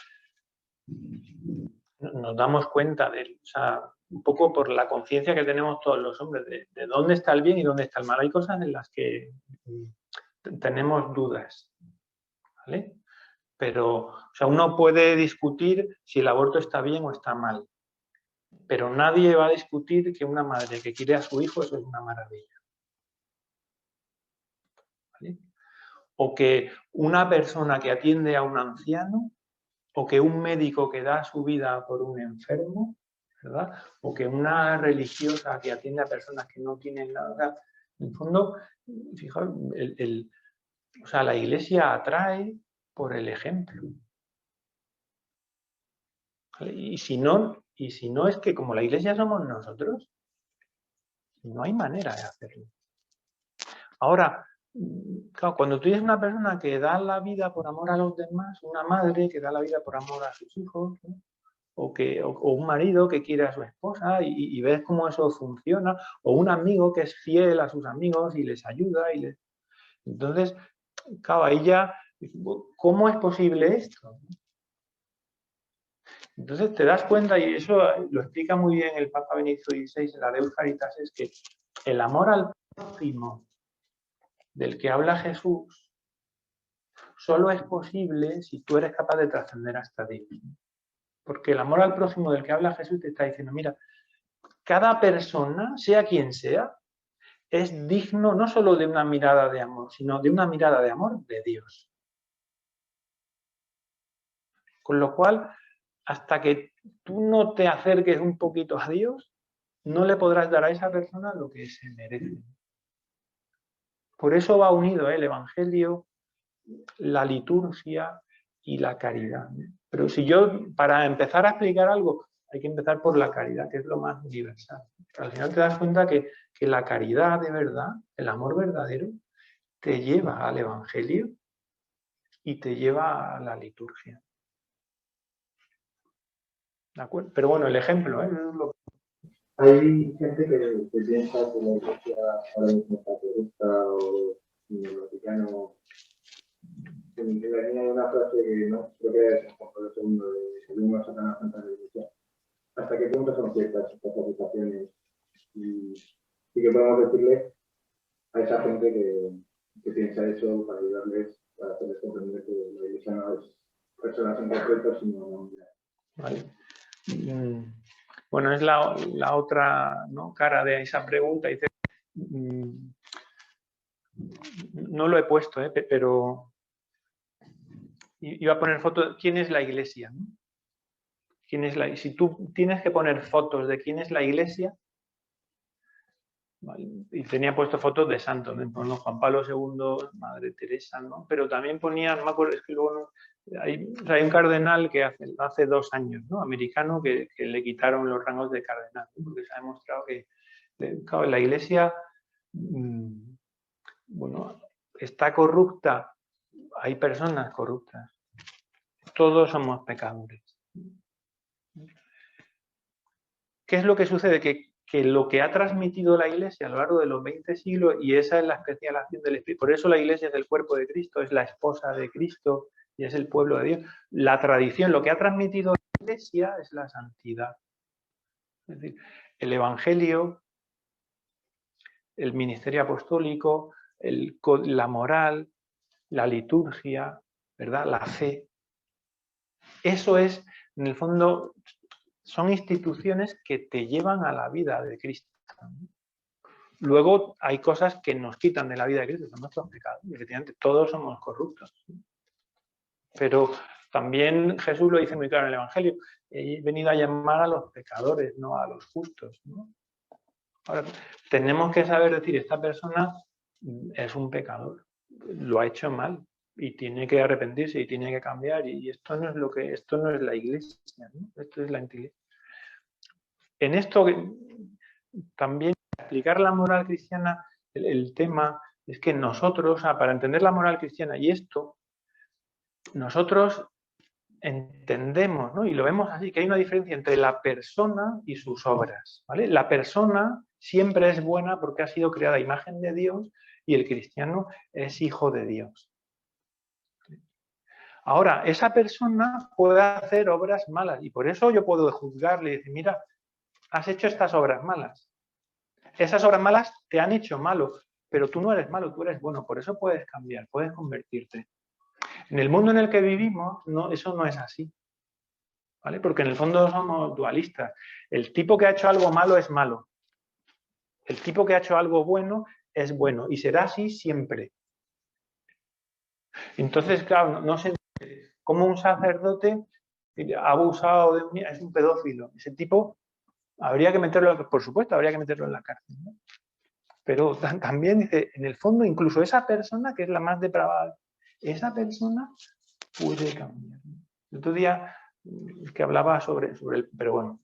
nos damos cuenta de, o sea, un poco por la conciencia que tenemos todos los hombres de dónde está el bien y dónde está el mal. Hay cosas en las que tenemos dudas, ¿vale? Pero, o sea, uno puede discutir si el aborto está bien o está mal, pero nadie va a discutir que una madre que quiere a su hijo, eso es una maravilla. ¿Vale? O que una persona que atiende a un anciano, o que un médico que da su vida por un enfermo, ¿verdad? O que una religiosa que atiende a personas que no tienen nada. En el fondo, fijaos, o sea, la Iglesia atrae por el ejemplo. ¿Vale? Y si no es que como la Iglesia somos nosotros, no hay manera de hacerlo. Ahora, claro, cuando tú eres una persona que da la vida por amor a los demás, una madre que da la vida por amor a sus hijos, ¿no? o un marido que quiere a su esposa y ves cómo eso funciona, o un amigo que es fiel a sus amigos y les ayuda. Entonces, claro, ahí ya, ¿cómo es posible esto? Entonces te das cuenta, y eso lo explica muy bien el Papa Benedicto XVI en la Deus Caritas, es que el amor al prójimo del que habla Jesús solo es posible si tú eres capaz de trascender hasta Dios. Porque el amor al prójimo del que habla Jesús te está diciendo, mira, cada persona, sea quien sea, es digno no solo de una mirada de amor, sino de una mirada de amor de Dios. Con lo cual, hasta que tú no te acerques un poquito a Dios, no le podrás dar a esa persona lo que se merece. Por eso va unido el Evangelio, la liturgia y la caridad. Pero si yo, para empezar a explicar algo, hay que empezar por la caridad, que es lo más universal. Al final te das cuenta que la caridad de verdad, el amor verdadero, te lleva al Evangelio y te lleva a la liturgia. ¿De acuerdo? Pero bueno, el ejemplo, ¿eh? Hay gente que piensa que la Iglesia ahora mismo está corrupta o en el Vaticano. Se me venía una frase que no creo que es Juan Pablo II de según a Satanás Santa de la Iglesia. ¿Hasta qué punto son ciertas estas aplicaciones? Y que podemos decirle a esa gente que piensa eso para ayudarles, para hacerles comprender que la Iglesia no es personas en concreto, sino una unidad. Vale. Bueno, es la otra, ¿no?, cara de esa pregunta. Dice, no lo he puesto, pero iba a poner fotos. ¿Quién es la Iglesia? ¿No? Si tú tienes que poner fotos de quién es la Iglesia, ¿vale? Y tenía puesto fotos de santos, ¿no? Juan Pablo II, Madre Teresa, ¿no? Pero también ponía, no me acuerdo, es que luego no, hay un cardenal que hace 2 años, ¿no?, americano, que le quitaron los rangos de cardenal, ¿no? Porque se ha demostrado que, claro, la Iglesia, bueno, está corrupta, hay personas corruptas, todos somos pecadores. ¿Qué es lo que sucede? Que lo que ha transmitido la Iglesia a lo largo de los 20 siglos, y esa es la especial acción del Espíritu, por eso la Iglesia es el cuerpo de Cristo, es la esposa de Cristo, y es el pueblo de Dios. La tradición, lo que ha transmitido la Iglesia es la santidad. Es decir, el Evangelio, el ministerio apostólico, la moral, la liturgia, ¿verdad? La fe. Eso es, en el fondo, son instituciones que te llevan a la vida de Cristo. Luego hay cosas que nos quitan de la vida de Cristo, son nuestros pecados. Efectivamente, todos somos corruptos. Pero también Jesús lo dice muy claro en el Evangelio. He venido a llamar a los pecadores, no a los justos, ¿no? Ahora, tenemos que saber decir, esta persona es un pecador, lo ha hecho mal y tiene que arrepentirse y tiene que cambiar, y esto no es la Iglesia, ¿no? Esto es la antiglesia. En esto también explicar la moral cristiana, el tema es que nosotros, para entender la moral cristiana y esto, nosotros entendemos, ¿no? Y lo vemos así, que hay una diferencia entre la persona y sus obras, ¿vale? La persona siempre es buena porque ha sido creada a imagen de Dios y el cristiano es hijo de Dios. Ahora, esa persona puede hacer obras malas y por eso yo puedo juzgarle y decir, mira, has hecho estas obras malas. Esas obras malas te han hecho malo, pero tú no eres malo, tú eres bueno, por eso puedes cambiar, puedes convertirte. En el mundo en el que vivimos, eso no es así, ¿vale? Porque en el fondo somos dualistas. El tipo que ha hecho algo malo es malo. El tipo que ha hecho algo bueno es bueno y será así siempre. Entonces, claro, no sé cómo un sacerdote ha abusado de un niño, es un pedófilo. Ese tipo habría que meterlo, por supuesto, habría que meterlo en la cárcel, ¿no? Pero también dice, en el fondo, incluso esa persona, que es la más depravada, esa persona puede cambiar. El otro día que hablaba sobre el, pero bueno,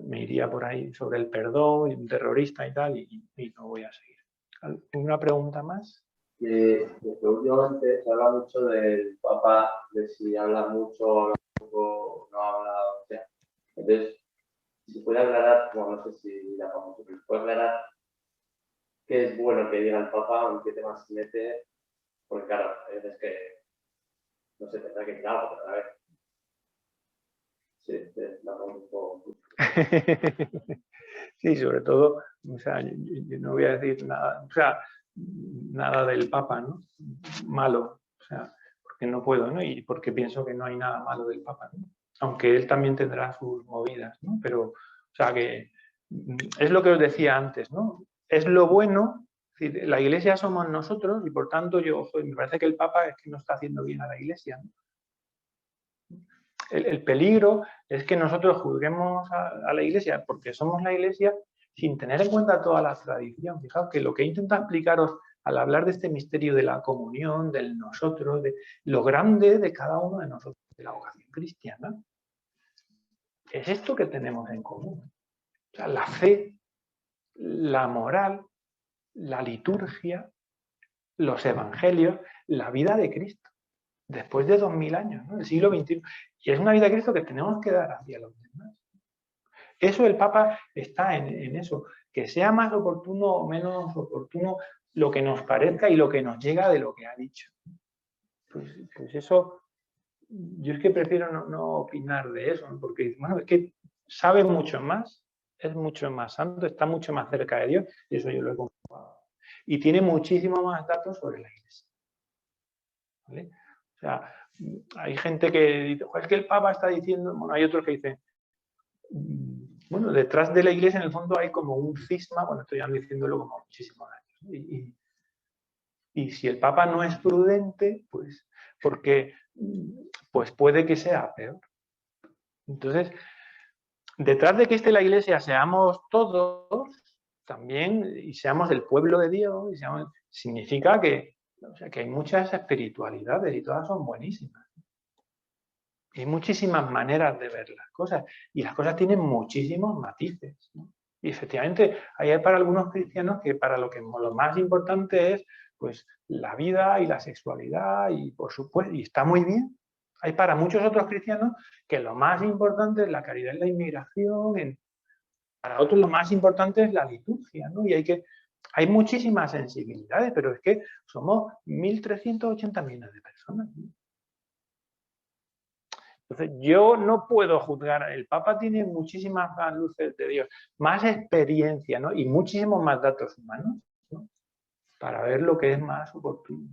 me iría por ahí sobre el perdón y un terrorista y tal, y no voy a seguir. ¿Alguna pregunta más? Que últimamente se habla mucho del Papa, de si habla mucho, habla poco, no habla, o sea. Entonces, si puede aclarar, bueno, no sé si la famosa, pero puede aclarar qué es bueno que diga el Papa, en qué temas se mete, porque claro, hay veces que no se tendrá que decir algo, pero a ver. Sí, la pregunta un poco. Sí, sobre todo, o sea, yo no voy a decir nada, o sea, nada del Papa, ¿no? Malo, o sea, porque no puedo, ¿no? Y porque pienso que no hay nada malo del Papa, ¿no? Aunque él también tendrá sus movidas, ¿no? Pero, o sea, que es lo que os decía antes, ¿no? Es lo bueno, es decir, la Iglesia somos nosotros y por tanto me parece que el Papa es que no está haciendo bien a la Iglesia, ¿no? El peligro es que nosotros juzguemos a la Iglesia porque somos la Iglesia sin tener en cuenta toda la tradición. Fijaos que lo que intento explicaros al hablar de este misterio de la comunión, del nosotros, de lo grande de cada uno de nosotros, de la vocación cristiana, es esto que tenemos en común. O sea, la fe, la moral, la liturgia, los evangelios, la vida de Cristo. Después de 2000 años, ¿no? El siglo XXI. Y es una vida de Cristo que tenemos que dar hacia los demás. Eso el Papa está en eso. Que sea más oportuno o menos oportuno lo que nos parezca y lo que nos llega de lo que ha dicho. Pues eso, yo es que prefiero no opinar de eso, ¿no? Porque bueno, es que sabe mucho más, es mucho más santo, está mucho más cerca de Dios, y eso yo lo he comprobado. Y tiene muchísimo más datos sobre la Iglesia. ¿Vale? O sea, hay gente que dice, es que el Papa está diciendo, bueno, hay otros que dicen, bueno, detrás de la Iglesia en el fondo hay como un cisma, bueno, estoy diciéndolo como muchísimos años. Y si el Papa no es prudente, pues porque pues puede que sea peor. Entonces, detrás de que esté la Iglesia seamos todos también y seamos del pueblo de Dios, significa que, o sea, que hay muchas espiritualidades y todas son buenísimas. Hay muchísimas maneras de ver las cosas y las cosas tienen muchísimos matices, ¿no? Y efectivamente hay para algunos cristianos que para lo más importante es pues la vida y la sexualidad y por supuesto, y está muy bien. Hay para muchos otros cristianos que lo más importante es la caridad y la inmigración, para otros lo más importante es la liturgia, ¿no? Y hay muchísimas sensibilidades, pero es que somos 1.380 millones de personas, ¿no? Entonces, yo no puedo juzgar. El Papa tiene muchísimas más luces de Dios, más experiencia, ¿no? Y muchísimos más datos humanos, ¿no? Para ver lo que es más oportuno.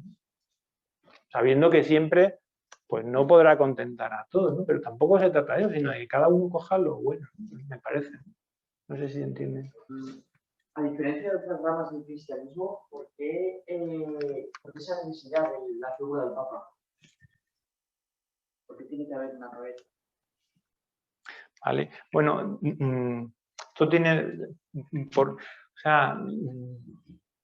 Sabiendo que siempre pues no podrá contentar a todos, ¿no? Pero tampoco se trata de eso, sino de que cada uno coja lo bueno, me parece. No sé si entienden. A diferencia de otras ramas del cristianismo, ¿por qué esa necesidad de la figura del Papa? ¿Por qué tiene que haber una cabeza? Vale, bueno, esto tiene, o sea,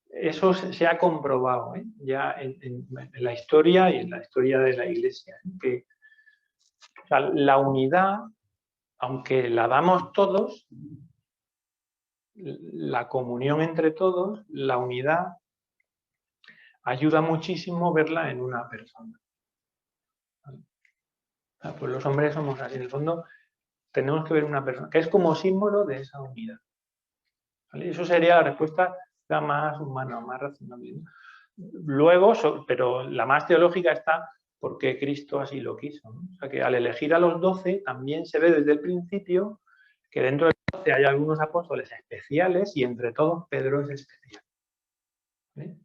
eso se ha comprobado, ¿eh? Ya en la historia y en la historia de la Iglesia, ¿eh? Que o sea, la unidad, aunque la damos todos, la comunión entre todos, la unidad ayuda muchísimo verla en una persona. ¿Vale? O sea, pues los hombres somos así, en el fondo tenemos que ver una persona, que es como símbolo de esa unidad. ¿Vale? Eso sería la respuesta más humana, más razonable, ¿no? Luego, pero la más teológica está porque Cristo así lo quiso, ¿no? O sea que al elegir a los 12 también se ve desde el principio que dentro de los 12 hay algunos apóstoles especiales y entre todos Pedro es especial. ¿Vale?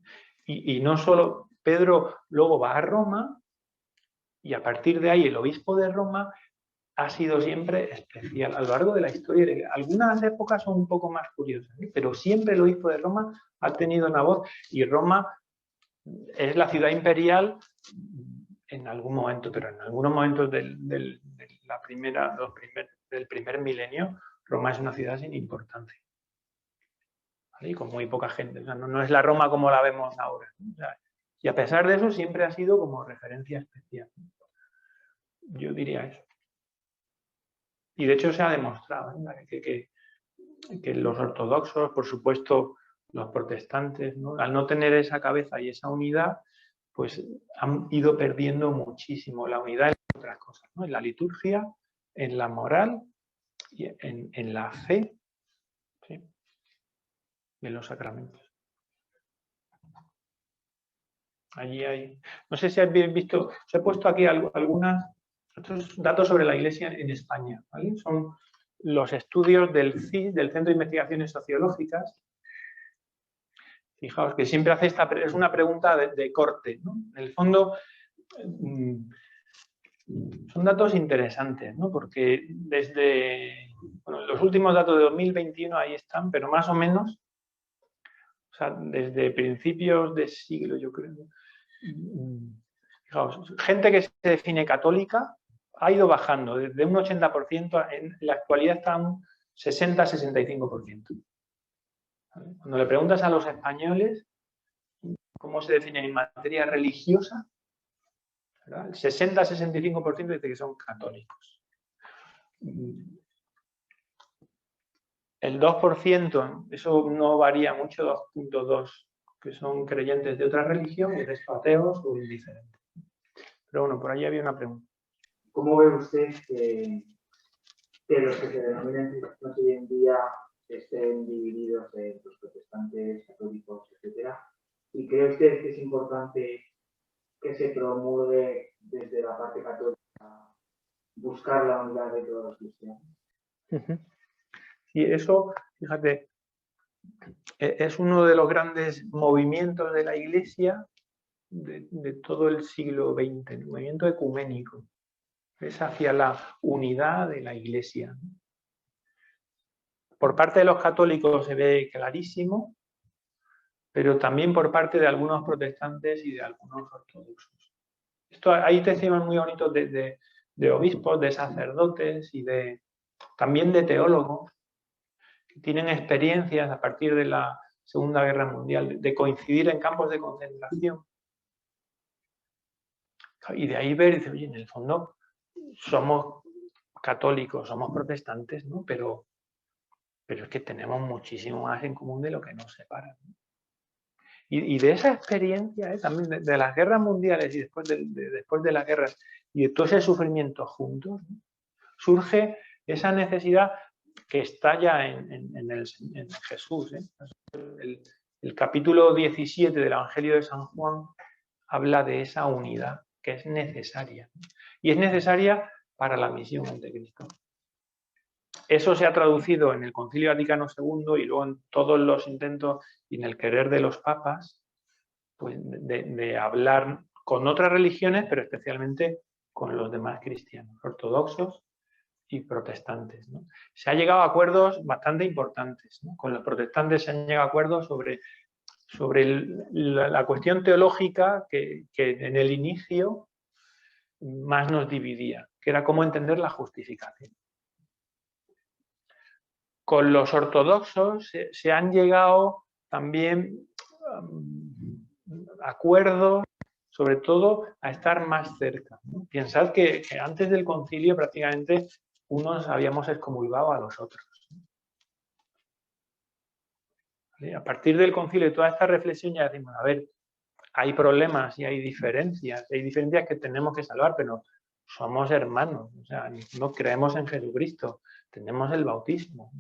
Y no solo Pedro luego va a Roma y a partir de ahí el obispo de Roma ha sido siempre especial a lo largo de la historia. Algunas épocas son un poco más curiosas, ¿eh? Pero siempre el obispo de Roma ha tenido una voz y Roma es la ciudad imperial en algún momento, pero en algunos momentos del primer milenio, Roma es una ciudad sin importancia. ¿Vale? Y con muy poca gente. O sea, no es la Roma como la vemos ahora, ¿no? O sea, y a pesar de eso siempre ha sido como referencia especial. Yo diría eso. Y de hecho se ha demostrado, ¿eh? Que los ortodoxos, por supuesto, los protestantes, ¿no? Al no tener esa cabeza y esa unidad, pues han ido perdiendo muchísimo la unidad en otras cosas, ¿no? En la liturgia, en la moral, y en la fe, ¿sí? Y en los sacramentos. Allí hay, no sé si habéis visto, os he puesto aquí otros datos sobre la Iglesia en España, ¿vale? Son los estudios del CIS, del Centro de Investigaciones Sociológicas. Fijaos que siempre hace es una pregunta de corte, ¿no? En el fondo, son datos interesantes, ¿no? Porque desde los últimos datos de 2021 ahí están, pero más o menos, o sea, desde principios de siglo, yo creo. Fijaos, gente que se define católica ha ido bajando desde un 80%, en la actualidad está un 60-65%. Cuando le preguntas a los españoles cómo se definen en materia religiosa, ¿verdad? El 60-65% dice que son católicos. El 2%, eso no varía mucho, 2.2%, que son creyentes de otra religión y el resto ateos o indiferentes. Pero bueno, por ahí había una pregunta. ¿Cómo ve usted que los que se denominan cristianos hoy en día estén divididos en los protestantes, católicos, etcétera? ¿Y cree usted que es importante que se promulgue desde la parte católica buscar la unidad de todos los cristianos? Y eso, fíjate, es uno de los grandes movimientos de la Iglesia de todo el siglo XX, el movimiento ecuménico. Es hacia la unidad de la Iglesia. Por parte de los católicos se ve clarísimo, pero también por parte de algunos protestantes y de algunos ortodoxos. Hay testimonios muy bonitos de obispos, de sacerdotes y también de teólogos que tienen experiencias a partir de la Segunda Guerra Mundial, de coincidir en campos de concentración. Y de ahí ver y decir, oye, en el fondo somos católicos, somos protestantes, ¿no? Pero es que tenemos muchísimo más en común de lo que nos separa, ¿no? Y de esa experiencia, también de las guerras mundiales y después de las guerras y de todo ese sufrimiento juntos, ¿no? Surge esa necesidad que está ya en Jesús, ¿eh? El capítulo 17 del Evangelio de San Juan habla de esa unidad que es necesaria. Y es necesaria para la misión ante Cristo. Eso se ha traducido en el Concilio Vaticano II y luego en todos los intentos y en el querer de los papas, pues, de hablar con otras religiones, pero especialmente con los demás cristianos, ortodoxos y protestantes, ¿no? Se ha llegado a acuerdos bastante importantes, ¿no? Con los protestantes se han llegado a acuerdos sobre la cuestión teológica que en el inicio más nos dividía, que era cómo entender la justificación. Con los ortodoxos se han llegado también acuerdos, sobre todo a estar más cerca, ¿no? Pensad que antes del concilio prácticamente unos habíamos excomulgado a los otros. ¿Vale? A partir del concilio y toda esta reflexión ya decimos, a ver, hay problemas y hay diferencias que tenemos que salvar, pero somos hermanos, o sea, no creemos en Jesucristo, tenemos el bautismo,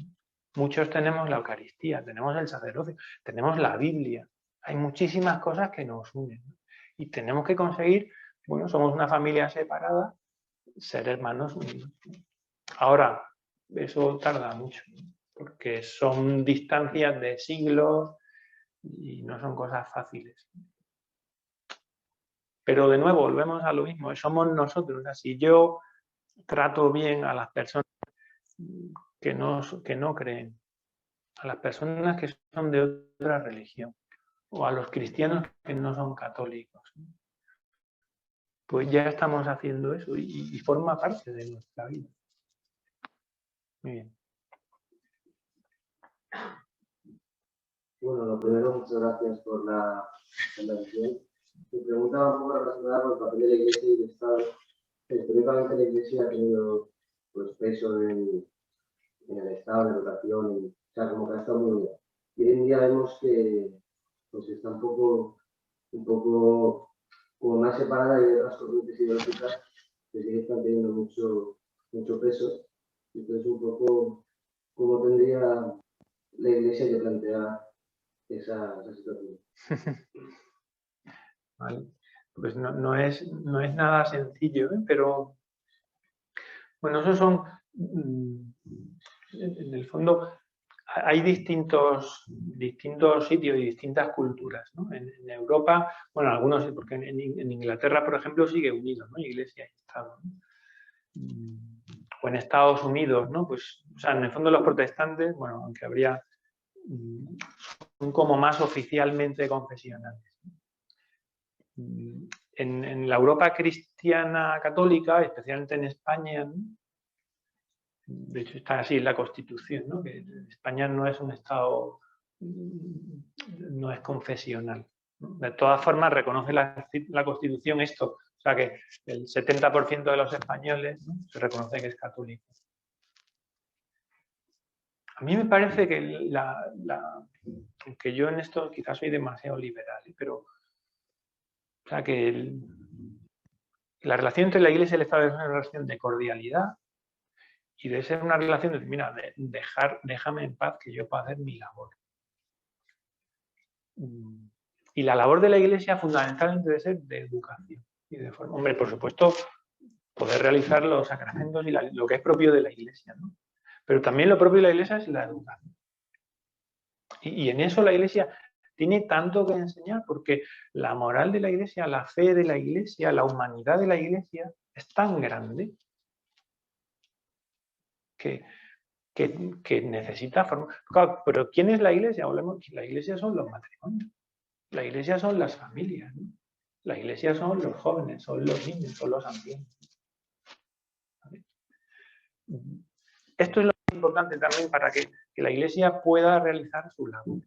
muchos tenemos la Eucaristía, tenemos el sacerdocio, tenemos la Biblia, hay muchísimas cosas que nos unen, ¿no? Y tenemos que conseguir, bueno, somos una familia separada, ser hermanos unidos. Ahora, eso tarda mucho, porque son distancias de siglos y no son cosas fáciles. Pero de nuevo, volvemos a lo mismo, somos nosotros. Si yo trato bien a las personas que no creen, a las personas que son de otra religión, o a los cristianos que no son católicos, pues ya estamos haciendo eso y forma parte de nuestra vida. Muy bien. Bueno, lo primero, muchas gracias por la intervención. Me preguntaba un poco relacionada con el papel de la Iglesia y el Estado. Históricamente la Iglesia ha tenido, pues, peso en el Estado, en la educación, o sea, como que ha estado muy unida. Y hoy en día vemos que, pues, está un poco como más separada de otras corrientes ideológicas que sí están teniendo mucho peso. Entonces, un poco, ¿cómo tendría la Iglesia que plantear esa situación? Vale. Pues no es nada sencillo, ¿eh? Pero bueno, esos son, en el fondo, hay distintos sitios y distintas culturas, ¿no? En Europa, bueno, algunos, porque en Inglaterra, por ejemplo, sigue unido, ¿no? Iglesia y Estado, ¿no? O en Estados Unidos, ¿no? Pues, o sea, en el fondo los protestantes, bueno, aunque habría, son como más oficialmente confesionales. En la Europa cristiana católica, especialmente en España, ¿no? De hecho está así en la Constitución, ¿no? Que España no es un Estado, no es confesional, ¿no? De todas formas reconoce la Constitución esto, o sea que el 70% de los españoles, ¿no? Se reconoce que es católico. A mí me parece que aunque yo en esto quizás soy demasiado liberal, pero o sea que la relación entre la Iglesia y el Estado es una relación de cordialidad y de ser una relación de, mira, déjame en paz que yo pueda hacer mi labor. Y la labor de la Iglesia fundamentalmente debe ser de educación. Y de forma, hombre, por supuesto, poder realizar los sacramentos y lo que es propio de la Iglesia, ¿no? Pero también lo propio de la Iglesia es la educación. Y en eso la Iglesia tiene tanto que enseñar, porque la moral de la Iglesia, la fe de la Iglesia, la humanidad de la Iglesia es tan grande que necesita formar. Claro, pero ¿quién es la Iglesia? La Iglesia son los matrimonios, la Iglesia son las familias, ¿no? La Iglesia son los jóvenes, son los niños, son los ancianos. ¿Vale? Esto es lo importante también para que la Iglesia pueda realizar su labor.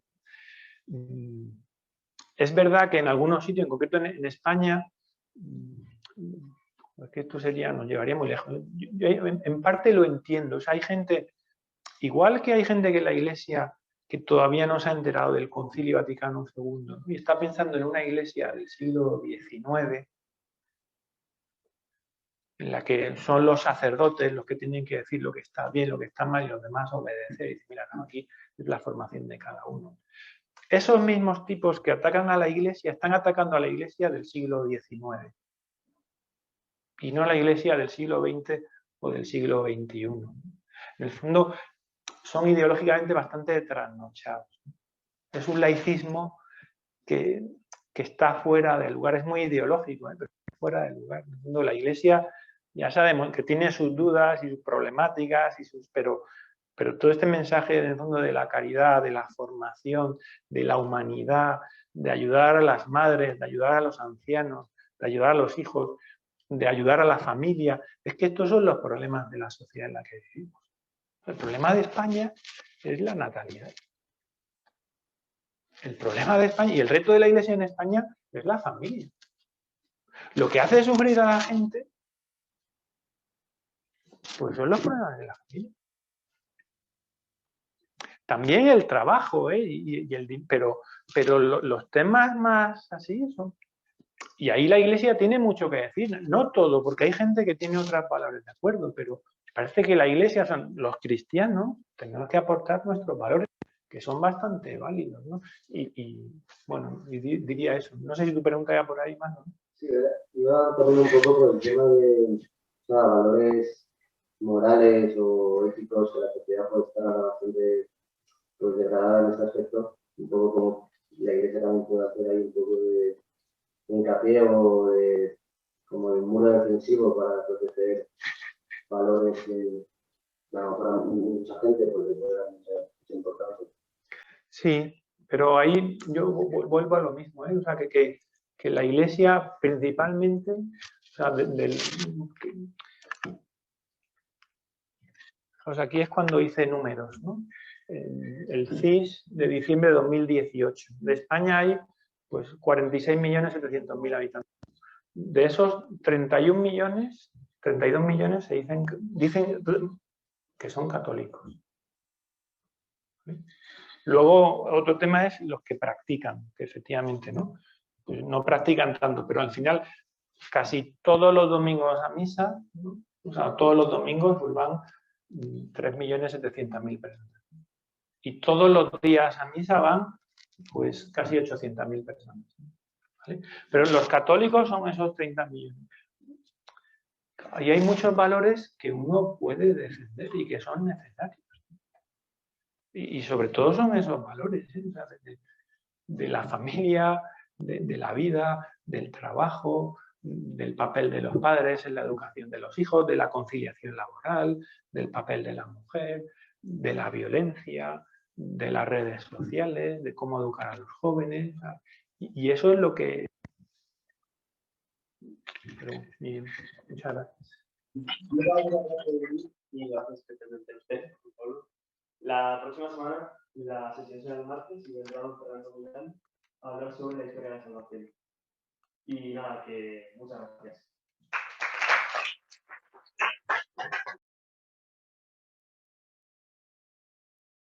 Es verdad que en algunos sitios, en concreto en España, es que esto nos llevaría muy lejos. Yo en parte lo entiendo. O sea, hay gente, igual que hay gente que en la Iglesia que todavía no se ha enterado del Concilio Vaticano II, ¿no? Y está pensando en una Iglesia del siglo XIX, en la que son los sacerdotes los que tienen que decir lo que está bien, lo que está mal y los demás obedecer. Y decir, mira, no, aquí es la formación de cada uno. Esos mismos tipos que atacan a la Iglesia están atacando a la Iglesia del siglo XIX y no a la Iglesia del siglo XX o del siglo XXI. En el fondo, son ideológicamente bastante trasnochados. Es un laicismo que está fuera de lugar, es muy ideológico, pero fuera de lugar. En el fondo, la Iglesia, ya sabemos que tiene sus dudas y sus problemáticas, pero todo este mensaje en el fondo de la caridad, de la formación, de la humanidad, de ayudar a las madres, de ayudar a los ancianos, de ayudar a los hijos, de ayudar a la familia, es que estos son los problemas de la sociedad en la que vivimos. El problema de España es la natalidad. El problema de España y el reto de la Iglesia en España es la familia. Lo que hace sufrir a la gente, pues son los problemas de la familia. También el trabajo, pero los temas más así son. Y ahí la Iglesia tiene mucho que decir. No todo, porque hay gente que tiene otras palabras de acuerdo, pero parece que la Iglesia, son los cristianos, tenemos que aportar nuestros valores, que son bastante válidos, ¿no? Bueno, diría eso. No sé si tu pregunta era por ahí, Manu. Sí, iba también un poco por el tema de valores morales o éticos que la sociedad puede estar bastante degradada en ese aspecto, un poco como la Iglesia también puede hacer ahí un poco de hincapié o como de muro defensivo para proteger valores que, claro, para mucha gente pues, puede dar mucha importancia. Sí, pero ahí yo vuelvo a lo mismo, ¿eh? O sea, que la Iglesia principalmente, o sea, aquí es cuando hice números, ¿no? El CIS de diciembre de 2018. De España hay pues 46.700.000 habitantes. De esos 32 millones se dicen que son católicos. Luego, otro tema es los que practican, que efectivamente pues no practican tanto, pero al final casi todos los domingos a misa, ¿no? O sea, todos los domingos pues van 3.700.000 personas. Y todos los días a misa van pues casi 800.000 personas. ¿Vale? Pero los católicos son esos 30 millones. Y hay muchos valores que uno puede defender y que son necesarios. Y sobre todo son esos valores, ¿eh? O sea, de la familia, de la vida, del trabajo, del papel de los padres en la educación de los hijos, de la conciliación laboral, del papel de la mujer, de la violencia, de las redes sociales, de cómo educar a los jóvenes. Y eso es lo que... Bien, muchas gracias. Y gracias especialmente a usted, Pablo. La próxima semana la sesión será el martes y vendrá don Fernando Millán a hablar sobre la historia de la salvación. Y nada, que muchas gracias.